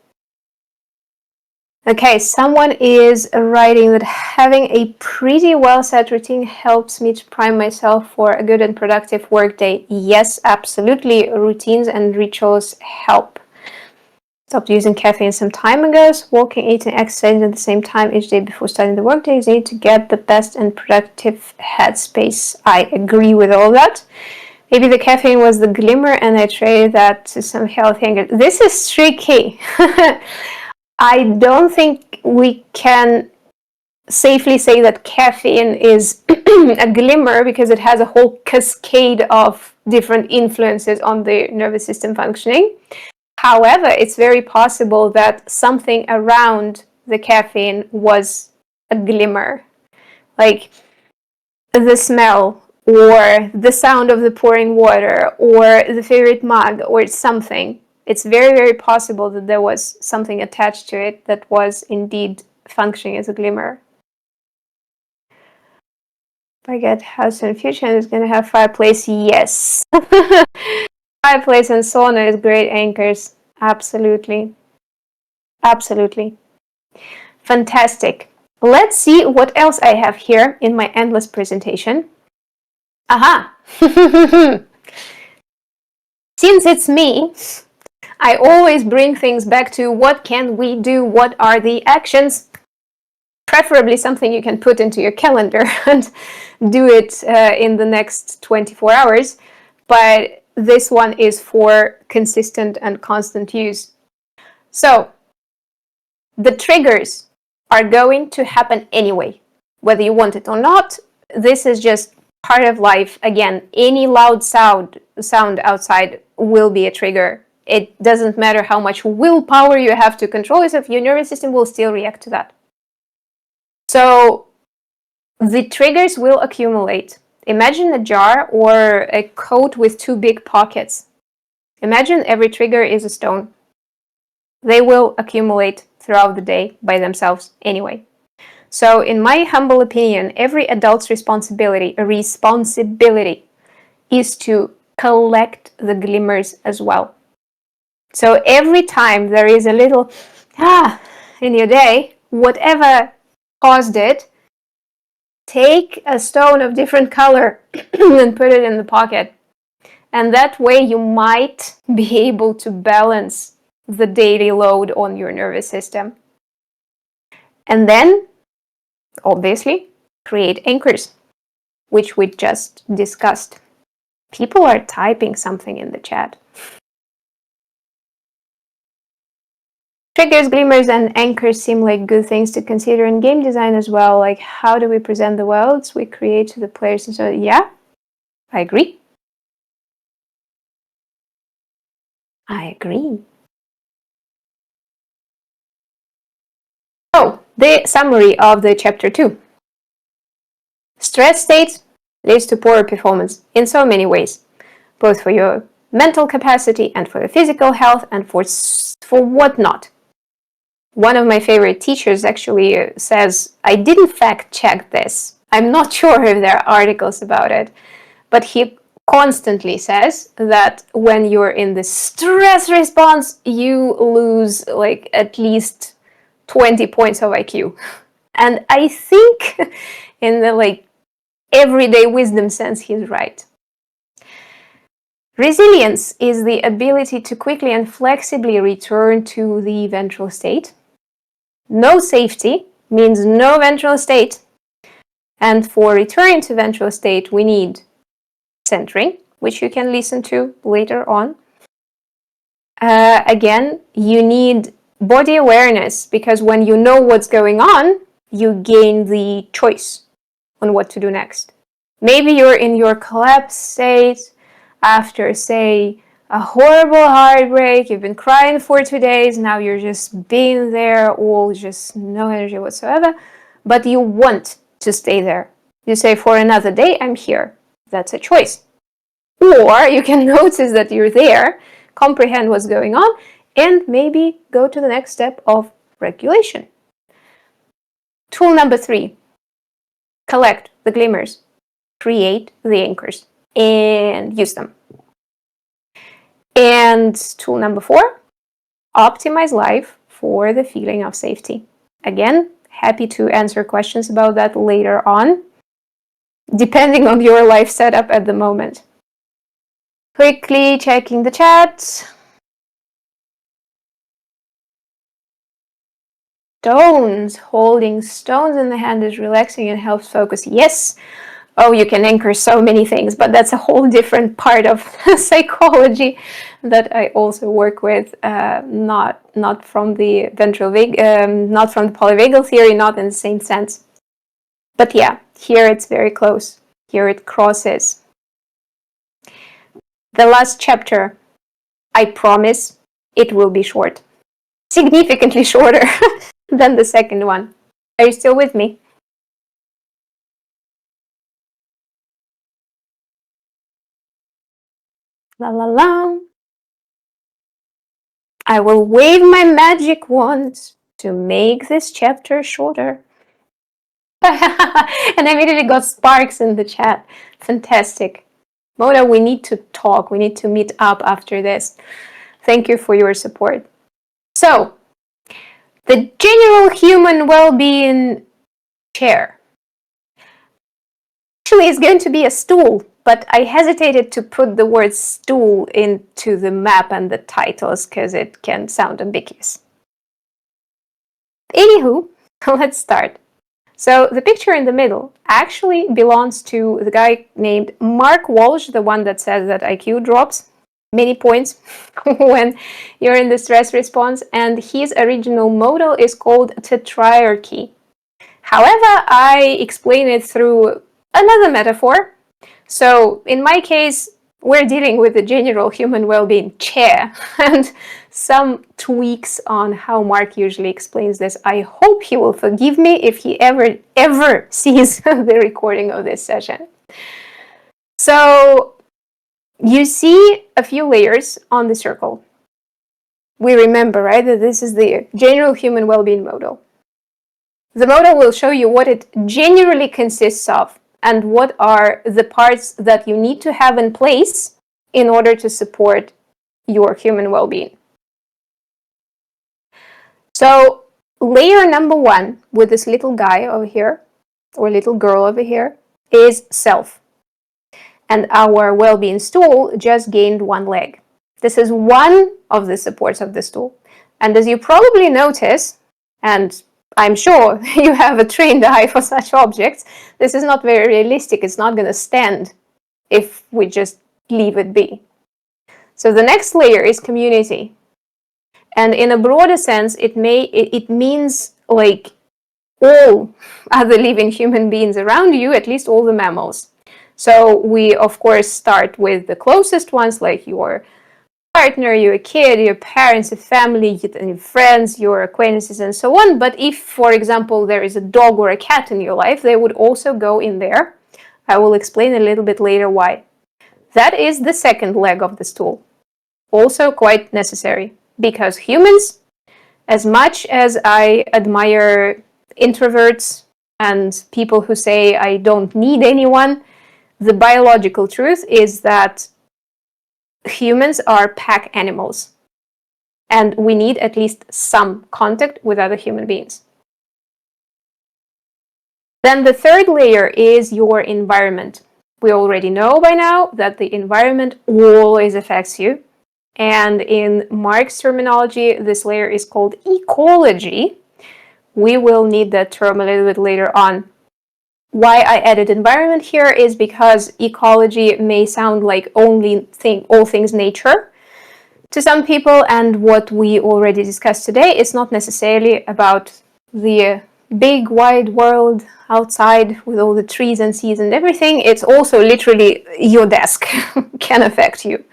Okay, someone is writing that having a pretty well set routine helps me to prime myself for a good and productive workday. Yes, absolutely. Routines and rituals help. Stopped using caffeine some time ago. So walking, eating, exercising at the same time each day before starting the workday is needed to get the best and productive headspace. I agree with all that. Maybe the caffeine was the glimmer and I traded that to some healthy anger. This is tricky. I don't think we can safely say that caffeine is a glimmer because it has a whole cascade of different influences on the nervous system functioning. However, it's very possible that something around the caffeine was a glimmer, like the smell or the sound of the pouring water or the favorite mug or something. It's very, very possible that there was something attached to it that was indeed functioning as a glimmer. If I get house in the future and it's going to have fireplace, yes. Fireplace and sauna is great anchors. Absolutely. Absolutely. Fantastic. Let's see what else I have here in my endless presentation. Aha! Since it's me, I always bring things back to what can we do, what are the actions, preferably something you can put into your calendar and do it in the next 24 hours. But this one is for consistent and constant use. So, the triggers are going to happen anyway, whether you want it or not. This is just part of life. Again, any loud sound outside will be a trigger. It doesn't matter how much willpower you have to control yourself, your nervous system will still react to that. So the triggers will accumulate. Imagine a jar or a coat with two big pockets. Imagine every trigger is a stone. They will accumulate throughout the day by themselves anyway. So in my humble opinion, every adult's responsibility is to collect the glimmers as well. So every time there is a little in your day, whatever caused it, take a stone of different color and put it in the pocket. And that way you might be able to balance the daily load on your nervous system. And then, obviously, create anchors, which we just discussed. People are typing something in the chat. Triggers, glimmers, and anchors seem like good things to consider in game design as well. Like, how do we present the worlds we create to the players? And so, yeah, I agree. I agree. So, the summary of the chapter 2. Stress states leads to poor performance in so many ways, both for your mental capacity and for your physical health and for whatnot. One of my favorite teachers actually says, I didn't fact check this. I'm not sure if there are articles about it, but he constantly says that when you're in the stress response, you lose like at least 20 points of IQ. And I think in the everyday wisdom sense, he's right. Resilience is the ability to quickly and flexibly return to the ventral state. No safety means no ventral state. And for returning to ventral state, we need centering, which you can listen to later on. Again, you need body awareness, because when you know what's going on, you gain the choice on what to do next. Maybe you're in your collapse state after, say, a horrible heartbreak, you've been crying for 2 days, now you're just being there, all just no energy whatsoever, but you want to stay there. You say, for another day, I'm here. That's a choice. Or you can notice that you're there, comprehend what's going on, and maybe go to the next step of regulation. Tool number 3, collect the glimmers, create the anchors, and use them. And tool number 4, optimize life for the feeling of safety. Again, happy to answer questions about that later on, depending on your life setup at the moment. Quickly checking the chat. Stones. Holding stones in the hand is relaxing and helps focus. Yes. Oh, you can anchor so many things, but that's a whole different part of psychology that I also work with. Not from the not from the polyvagal theory, not in the same sense. But yeah, here it's very close. Here it crosses. The last chapter, I promise, it will be short. Significantly shorter than the second one. Are you still with me? La la la. I will wave my magic wand to make this chapter shorter. And I immediately got sparks in the chat. Fantastic. Mona, we need to talk. We need to meet up after this. Thank you for your support. So, the general human well-being chair actually is going to be a stool, but I hesitated to put the word stool into the map and the titles because it can sound ambiguous. Anywho, let's start. So the picture in the middle actually belongs to the guy named Mark Walsh, the one that says that IQ drops many points when you're in the stress response, and his original model is called tetrarchy. However, I explain it through another metaphor. So in my case, we're dealing with the general human well-being chair and some tweaks on how Mark usually explains this. I hope he will forgive me if he ever sees the recording of this session. So you see a few layers on the circle. We remember, right, that this is the general human well-being model. The model will show you what it generally consists of and what are the parts that you need to have in place in order to support your human well-being. So layer number one with this little guy over here, or little girl over here, is self. And our well-being stool just gained one leg. This is one of the supports of the stool. And as you probably notice, and I'm sure you have a trained eye for such objects, this is not very realistic. It's not going to stand if we just leave it be. So the next layer is community. And in a broader sense, it means like all other living human beings around you, at least all the mammals. So we, of course, start with the closest ones, like your partner, your kid, your parents, your family, your friends, your acquaintances, and so on. But if, for example, there is a dog or a cat in your life, they would also go in there. I will explain a little bit later why. That is the second leg of the stool. Also quite necessary, because humans, as much as I admire introverts and people who say I don't need anyone, the biological truth is that humans are pack animals, and we need at least some contact with other human beings. Then the third layer is your environment. We already know by now that the environment always affects you. And in Mark's terminology, this layer is called ecology. We will need that term a little bit later on. Why I added environment here is because ecology may sound like all things nature to some people, and what we already discussed today is not necessarily about the big wide world outside with all the trees and seas and everything. It's also literally your desk can affect you.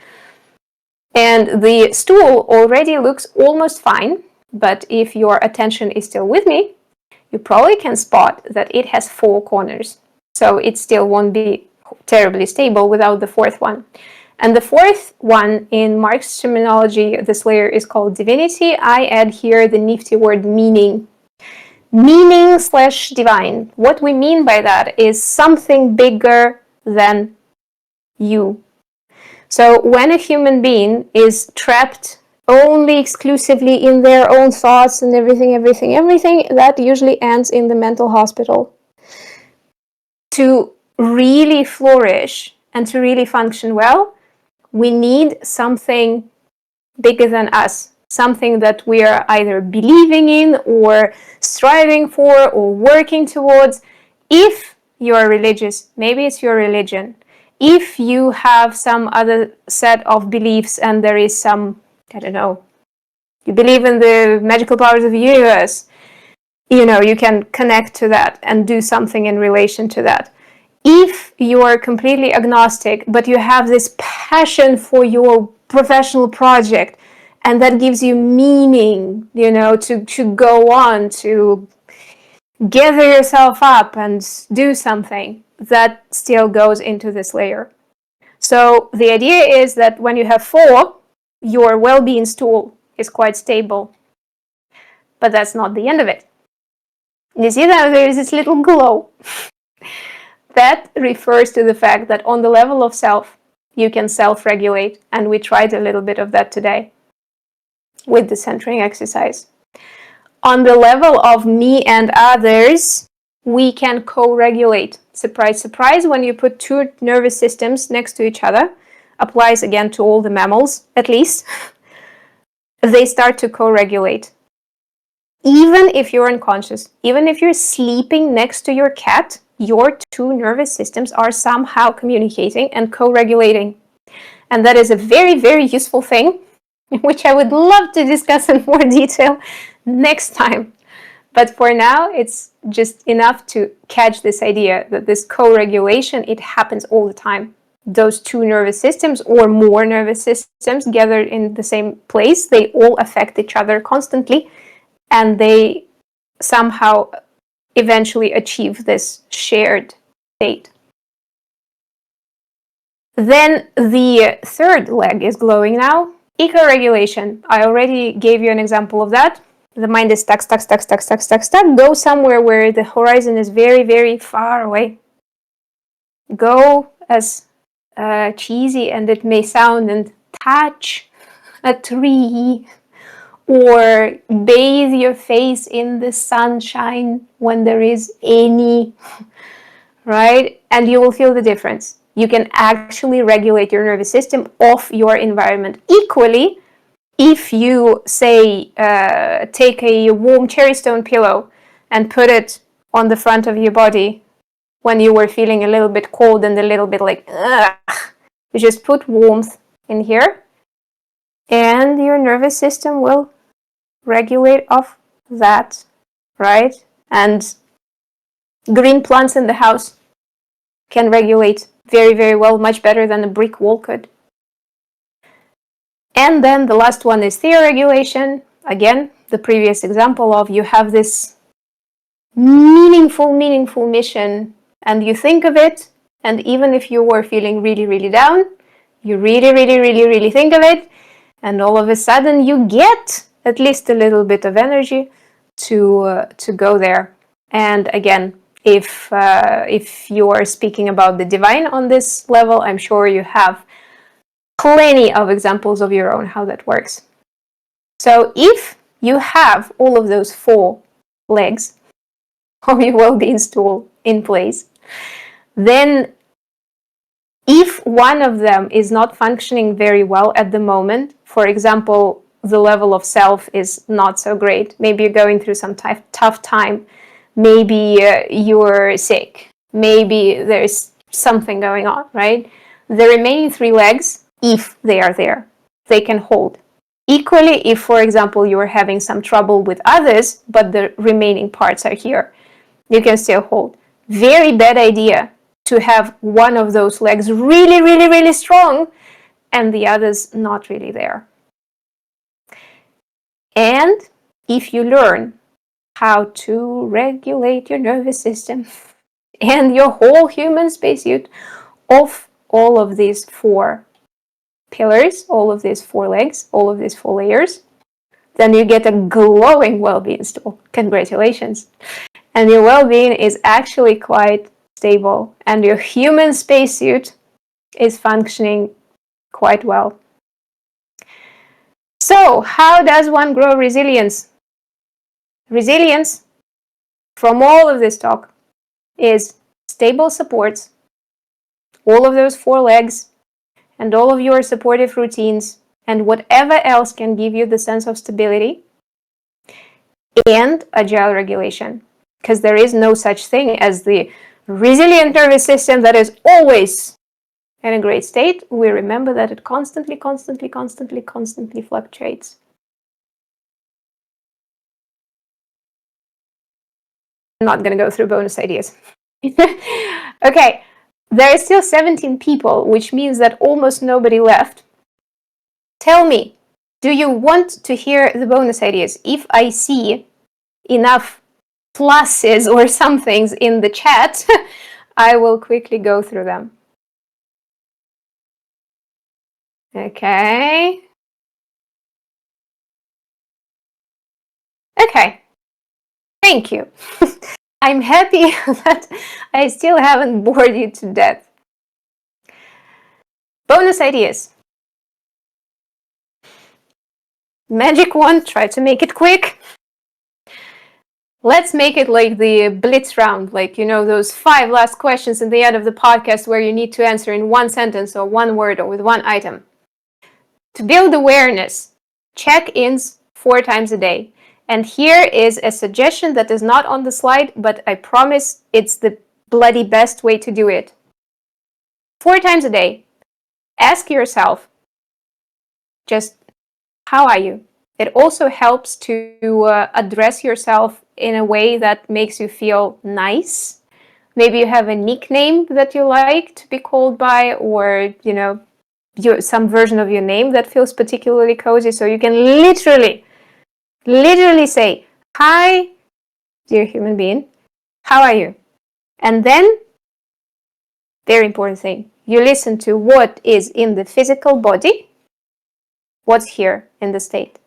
And the stool already looks almost fine, but if your attention is still with me, you probably can spot that it has 4 corners. So it still won't be terribly stable without the fourth one. And the fourth one, in Mark's terminology, this layer is called divinity. I add here the nifty word meaning. Meaning/divine. What we mean by that is something bigger than you. So when a human being is trapped only exclusively in their own thoughts and everything, that usually ends in the mental hospital. To really flourish and to really function well, we need something bigger than us, something that we are either believing in or striving for or working towards. If you are religious, maybe it's your religion. If you have some other set of beliefs and there is some, I don't know, you believe in the magical powers of the universe, you can connect to that and do something in relation to that. If you are completely agnostic, but you have this passion for your professional project, and that gives you meaning, to go on, to gather yourself up and do something, that still goes into this layer. So the idea is that when you have 4, your well-being stool is quite stable. But that's not the end of it. You see that there is this little glow. That refers to the fact that on the level of self, you can self-regulate, and we tried a little bit of that today with the centering exercise. On the level of me and others, we can co-regulate. Surprise, surprise, when you put 2 nervous systems next to each other, applies again to all the mammals, at least, they start to co-regulate. Even if you're unconscious, even if you're sleeping next to your cat, your 2 nervous systems are somehow communicating and co-regulating. And that is a very, very useful thing, which I would love to discuss in more detail next time. But for now, it's just enough to catch this idea that this co-regulation, it happens all the time. Those 2 nervous systems or more nervous systems gathered in the same place, they all affect each other constantly, and they somehow eventually achieve this shared state. Then the third leg is glowing now. Eco-regulation. I already gave you an example of that. The mind is stuck. Go somewhere where the horizon is very, very far away. Go, as cheesy and it may sound, and touch a tree, or bathe your face in the sunshine when there is any, right? And you will feel the difference. You can actually regulate your nervous system off your environment. Equally, if you, say, take a warm cherry stone pillow and put it on the front of your body when you were feeling a little bit cold and a little bit like, ugh, you just put warmth in here, and your nervous system will regulate off that, right? And green plants in the house can regulate very, very well, much better than a brick wall could. And then the last one is theoregulation. Again, the previous example of you have this meaningful mission, and you think of it, and even if you were feeling really, really down, you really think of it, and all of a sudden you get at least a little bit of energy to go there. And again, if you are speaking about the divine on this level, I'm sure you have plenty of examples of your own how that works. So if you have all of those 4 legs of your well-being stool in place, then if one of them is not functioning very well at the moment, for example, the level of self is not so great, maybe you're going through some tough time, maybe you're sick, maybe there's something going on, right? The remaining 3 legs, if they are there, they can hold. Equally, if, for example, you are having some trouble with others, but the remaining parts are here, you can still hold. Very bad idea to have one of those legs really strong and the others not really there. And if you learn how to regulate your nervous system and your whole human spacesuit of all of these 4 pillars, all of these 4 legs, all of these 4 layers, then you get a glowing well-being stool. Congratulations. And your well-being is actually quite stable, and your human spacesuit is functioning quite well. So, how does one grow resilience? Resilience, from all of this talk, is stable supports, all of those 4 legs, and all of your supportive routines, and whatever else can give you the sense of stability, and agile regulation. Because there is no such thing as the resilient nervous system that is always in a great state. We remember that it constantly fluctuates. I'm not going to go through bonus ideas. Okay, there are still 17 people, which means that almost nobody left. Tell me, do you want to hear the bonus ideas? If I see enough pluses or somethings in the chat, I will quickly go through them. Okay. Okay. Thank you. I'm happy that I still haven't bored you to death. Bonus ideas. Magic wand, try to make it quick. Let's make it like the blitz round, like, you know, those 5 last questions at the end of the podcast where you need to answer in 1 sentence or 1 word or with 1 item. To build awareness, check-ins 4 times a day. And here is a suggestion that is not on the slide, but I promise it's the bloody best way to do it. 4 times a day, ask yourself, just, how are you? It also helps to address yourself in a way that makes you feel nice. Maybe you have a nickname that you like to be called by, or, you know, some version of your name that feels particularly cozy. So you can literally say, hi, dear human being, how are you? And then, very important thing, you listen to what is in the physical body, what's here in the state,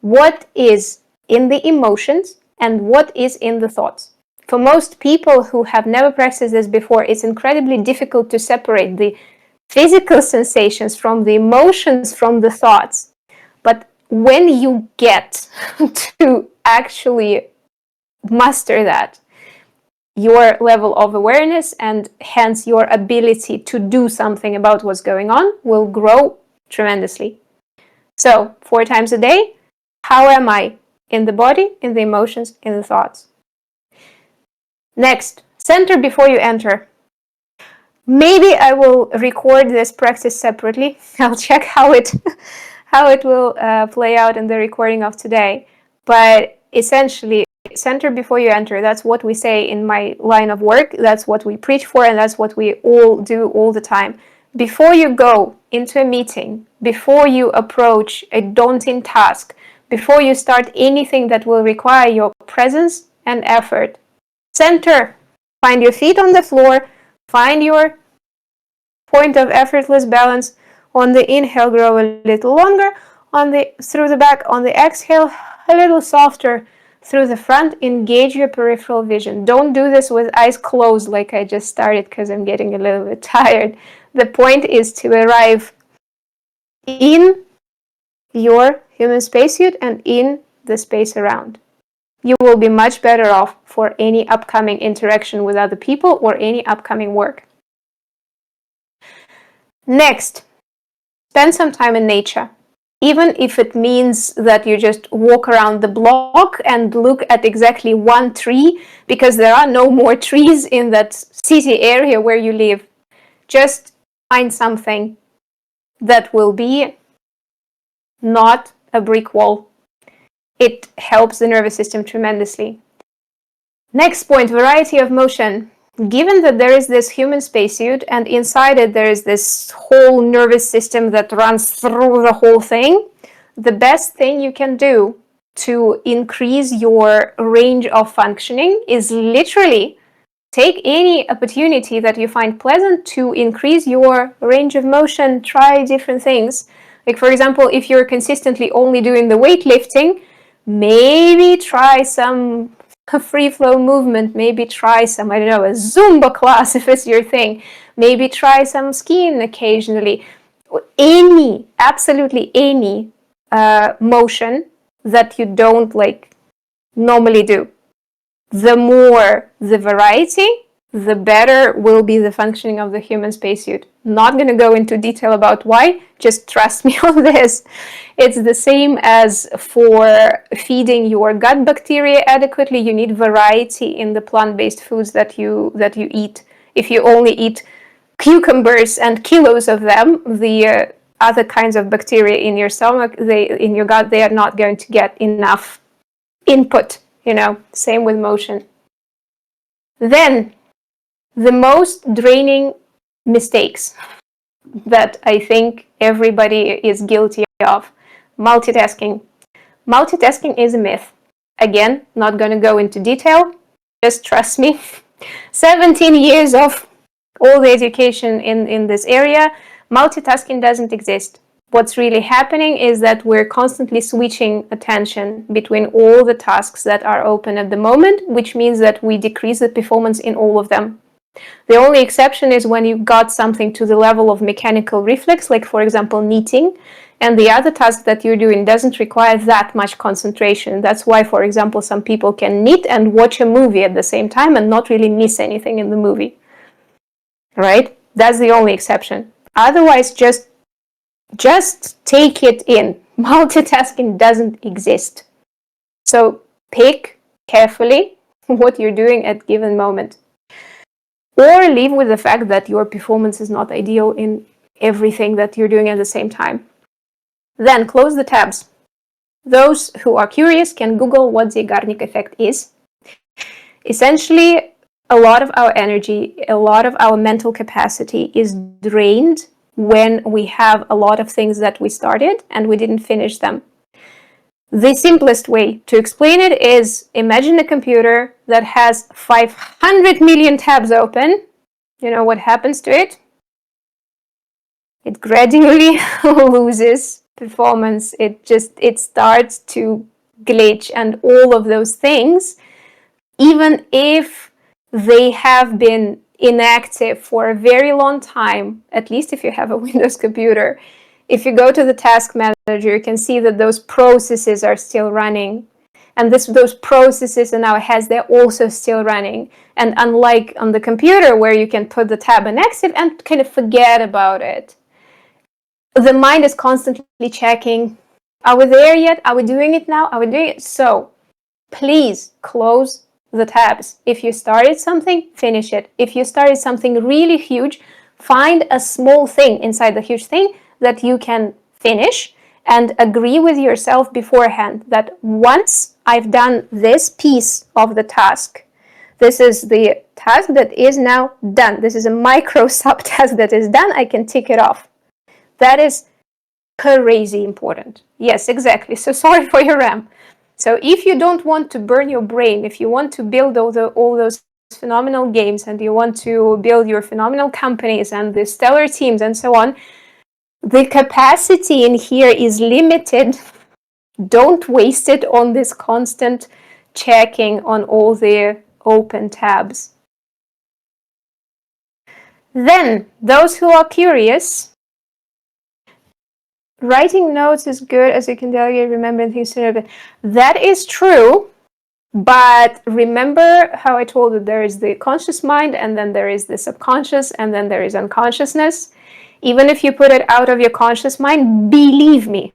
what is in the emotions, and what is in the thoughts. For most people who have never practiced this before, it's incredibly difficult to separate the physical sensations from the emotions from the thoughts. But when you get to actually master that, your level of awareness and hence your ability to do something about what's going on will grow tremendously. So 4 times a day, how am I in the body, in the emotions, in the thoughts? Next, center before you enter. Maybe I will record this practice separately. I'll check how it will play out in the recording of today. But essentially, center before you enter. That's what we say in my line of work. That's what we preach for, and that's what we all do all the time. Before you go into a meeting, before you approach a daunting task, before you start anything that will require your presence and effort, center. Find your feet on the floor. Find your point of effortless balance. On the inhale, grow a little longer. Through the back. On the exhale, a little softer. Through the front, engage your peripheral vision. Don't do this with eyes closed like I just started because I'm getting a little bit tired. The point is to arrive in your human spacesuit and in the space around. You will be much better off for any upcoming interaction with other people or any upcoming work. Next, spend some time in nature. Even if it means that you just walk around the block and look at exactly 1 tree, because there are no more trees in that city area where you live. Just find something that will be not a brick wall. It helps the nervous system tremendously. Next point, variety of motion. Given that there is this human spacesuit and inside it there is this whole nervous system that runs through the whole thing, the best thing you can do to increase your range of functioning is literally take any opportunity that you find pleasant to increase your range of motion. Try different things. Like, for example, if you're consistently only doing the weightlifting, maybe try some free flow movement. Maybe try some, I don't know, a Zumba class if it's your thing. Maybe try some skiing occasionally. Absolutely any motion that you don't like normally do. The more the variety, the better will be the functioning of the human spacesuit. Not going to go into detail about why, just trust me on this. It's the same as for feeding your gut bacteria adequately. You need variety in the plant-based foods that you eat. If you only eat cucumbers and kilos of them, the other kinds of bacteria in your stomach, in your gut, they are not going to get enough input. Same with motion. Then, the most draining mistakes that I think everybody is guilty of: multitasking. Multitasking is a myth. Again, not going to go into detail, just trust me. 17 years of all the education in this area, multitasking doesn't exist. What's really happening is that we're constantly switching attention between all the tasks that are open at the moment, which means that we decrease the performance in all of them. The only exception is when you got something to the level of mechanical reflex, like for example knitting, and the other task that you're doing doesn't require that much concentration. That's why, for example, some people can knit and watch a movie at the same time and not really miss anything in the movie. Right? That's the only exception. Otherwise, just take it in. Multitasking doesn't exist. So pick carefully what you're doing at a given moment. Or live with the fact that your performance is not ideal in everything that you're doing at the same time. Then close the tabs. Those who are curious can Google what the Zeigarnik effect is. Essentially, a lot of our energy, a lot of our mental capacity is drained when we have a lot of things that we started and we didn't finish them. The simplest way to explain it is, imagine a computer that has 500 million tabs open. You know what happens to it? It gradually loses performance. It starts to glitch, and all of those things, even if they have been inactive for a very long time, at least if you have a Windows computer. If you go to the task manager, you can see that those processes are still running. And those processes in our heads, they're also still running. And unlike on the computer, where you can put the tab and exit and kind of forget about it, the mind is constantly checking, are we there yet? Are we doing it now? Are we doing it? So please close the tabs. If you started something, finish it. If you started something really huge, find a small thing inside the huge thing that you can finish, and agree with yourself beforehand that once I've done this piece of the task, this is the task that is now done. This is a micro subtask that is done. I can tick it off. That is crazy important. Yes, exactly. So sorry for your RAM. So if you don't want to burn your brain, if you want to build all those phenomenal games, and you want to build your phenomenal companies and the stellar teams and so on, the capacity in here is limited. Don't waste it on this constant checking on all the open tabs. Then, those who are curious, writing notes is good as you can delegate, remember things sooner. That is true, but remember how I told you there is the conscious mind, and then there is the subconscious, and then there is unconsciousness. Even if you put it out of your conscious mind, believe me,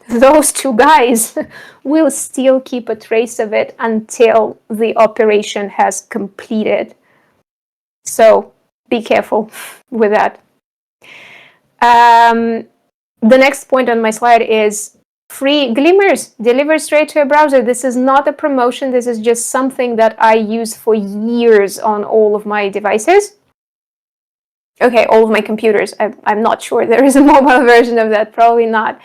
those two guys will still keep a trace of it until the operation has completed. So be careful with that. The next point on my slide is free glimmers delivered straight to a browser. This is not a promotion. This is just something that I use for years on all of my devices. Okay, all of my computers. I'm not sure there is a mobile version of that. Probably not.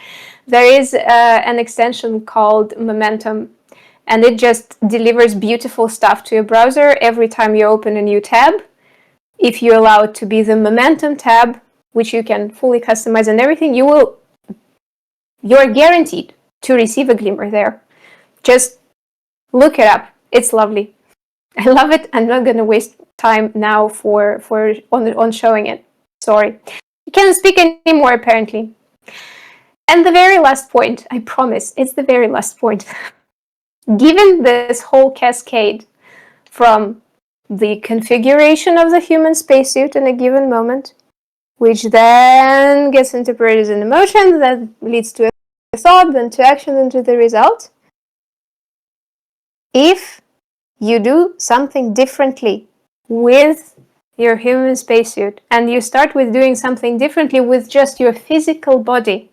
There is an extension called Momentum, and it just delivers beautiful stuff to your browser every time you open a new tab. If you allow it to be the Momentum tab, which you can fully customize and everything, you're guaranteed to receive a glimmer there. Just look it up. It's lovely. I love it. I'm not going to waste time now on showing it. Sorry. I can't speak anymore, apparently. And the very last point, I promise, it's the very last point. Given this whole cascade from the configuration of the human spacesuit in a given moment, which then gets interpreted as an emotion that leads to a thought, then to action, then to the result. If you do something differently with your human spacesuit, and you start with doing something differently with just your physical body,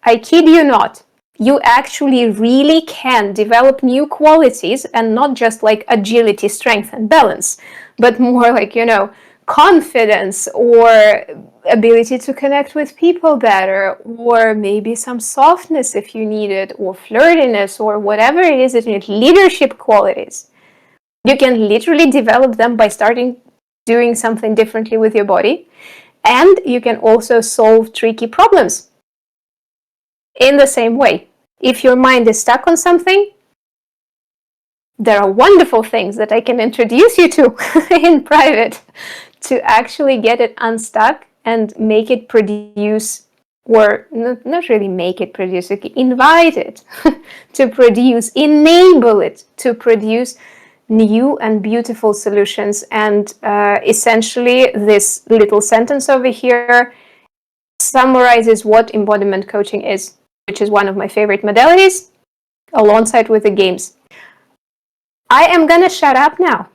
I kid you not, you actually really can develop new qualities, and not just like agility, strength, and balance, but more like, confidence, or ability to connect with people better, or maybe some softness if you need it, or flirtiness, or whatever it is that you need, leadership qualities. You can literally develop them by starting doing something differently with your body, and you can also solve tricky problems in the same way. If your mind is stuck on something, there are wonderful things that I can introduce you to in private to actually get it unstuck and make it produce, or not really make it produce, invite it to produce, enable it to produce new and beautiful solutions. And essentially, this little sentence over here summarizes what embodiment coaching is, which is one of my favorite modalities, alongside with the games. I am gonna shut up now.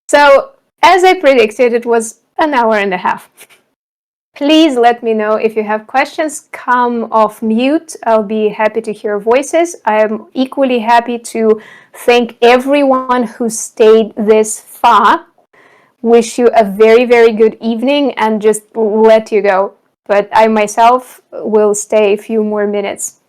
So, as I predicted, it was an hour and a half. Please let me know if you have questions. Come off mute. I'll be happy to hear voices. I'm equally happy to thank everyone who stayed this far. Wish you a very, very good evening and just let you go. But I myself will stay a few more minutes.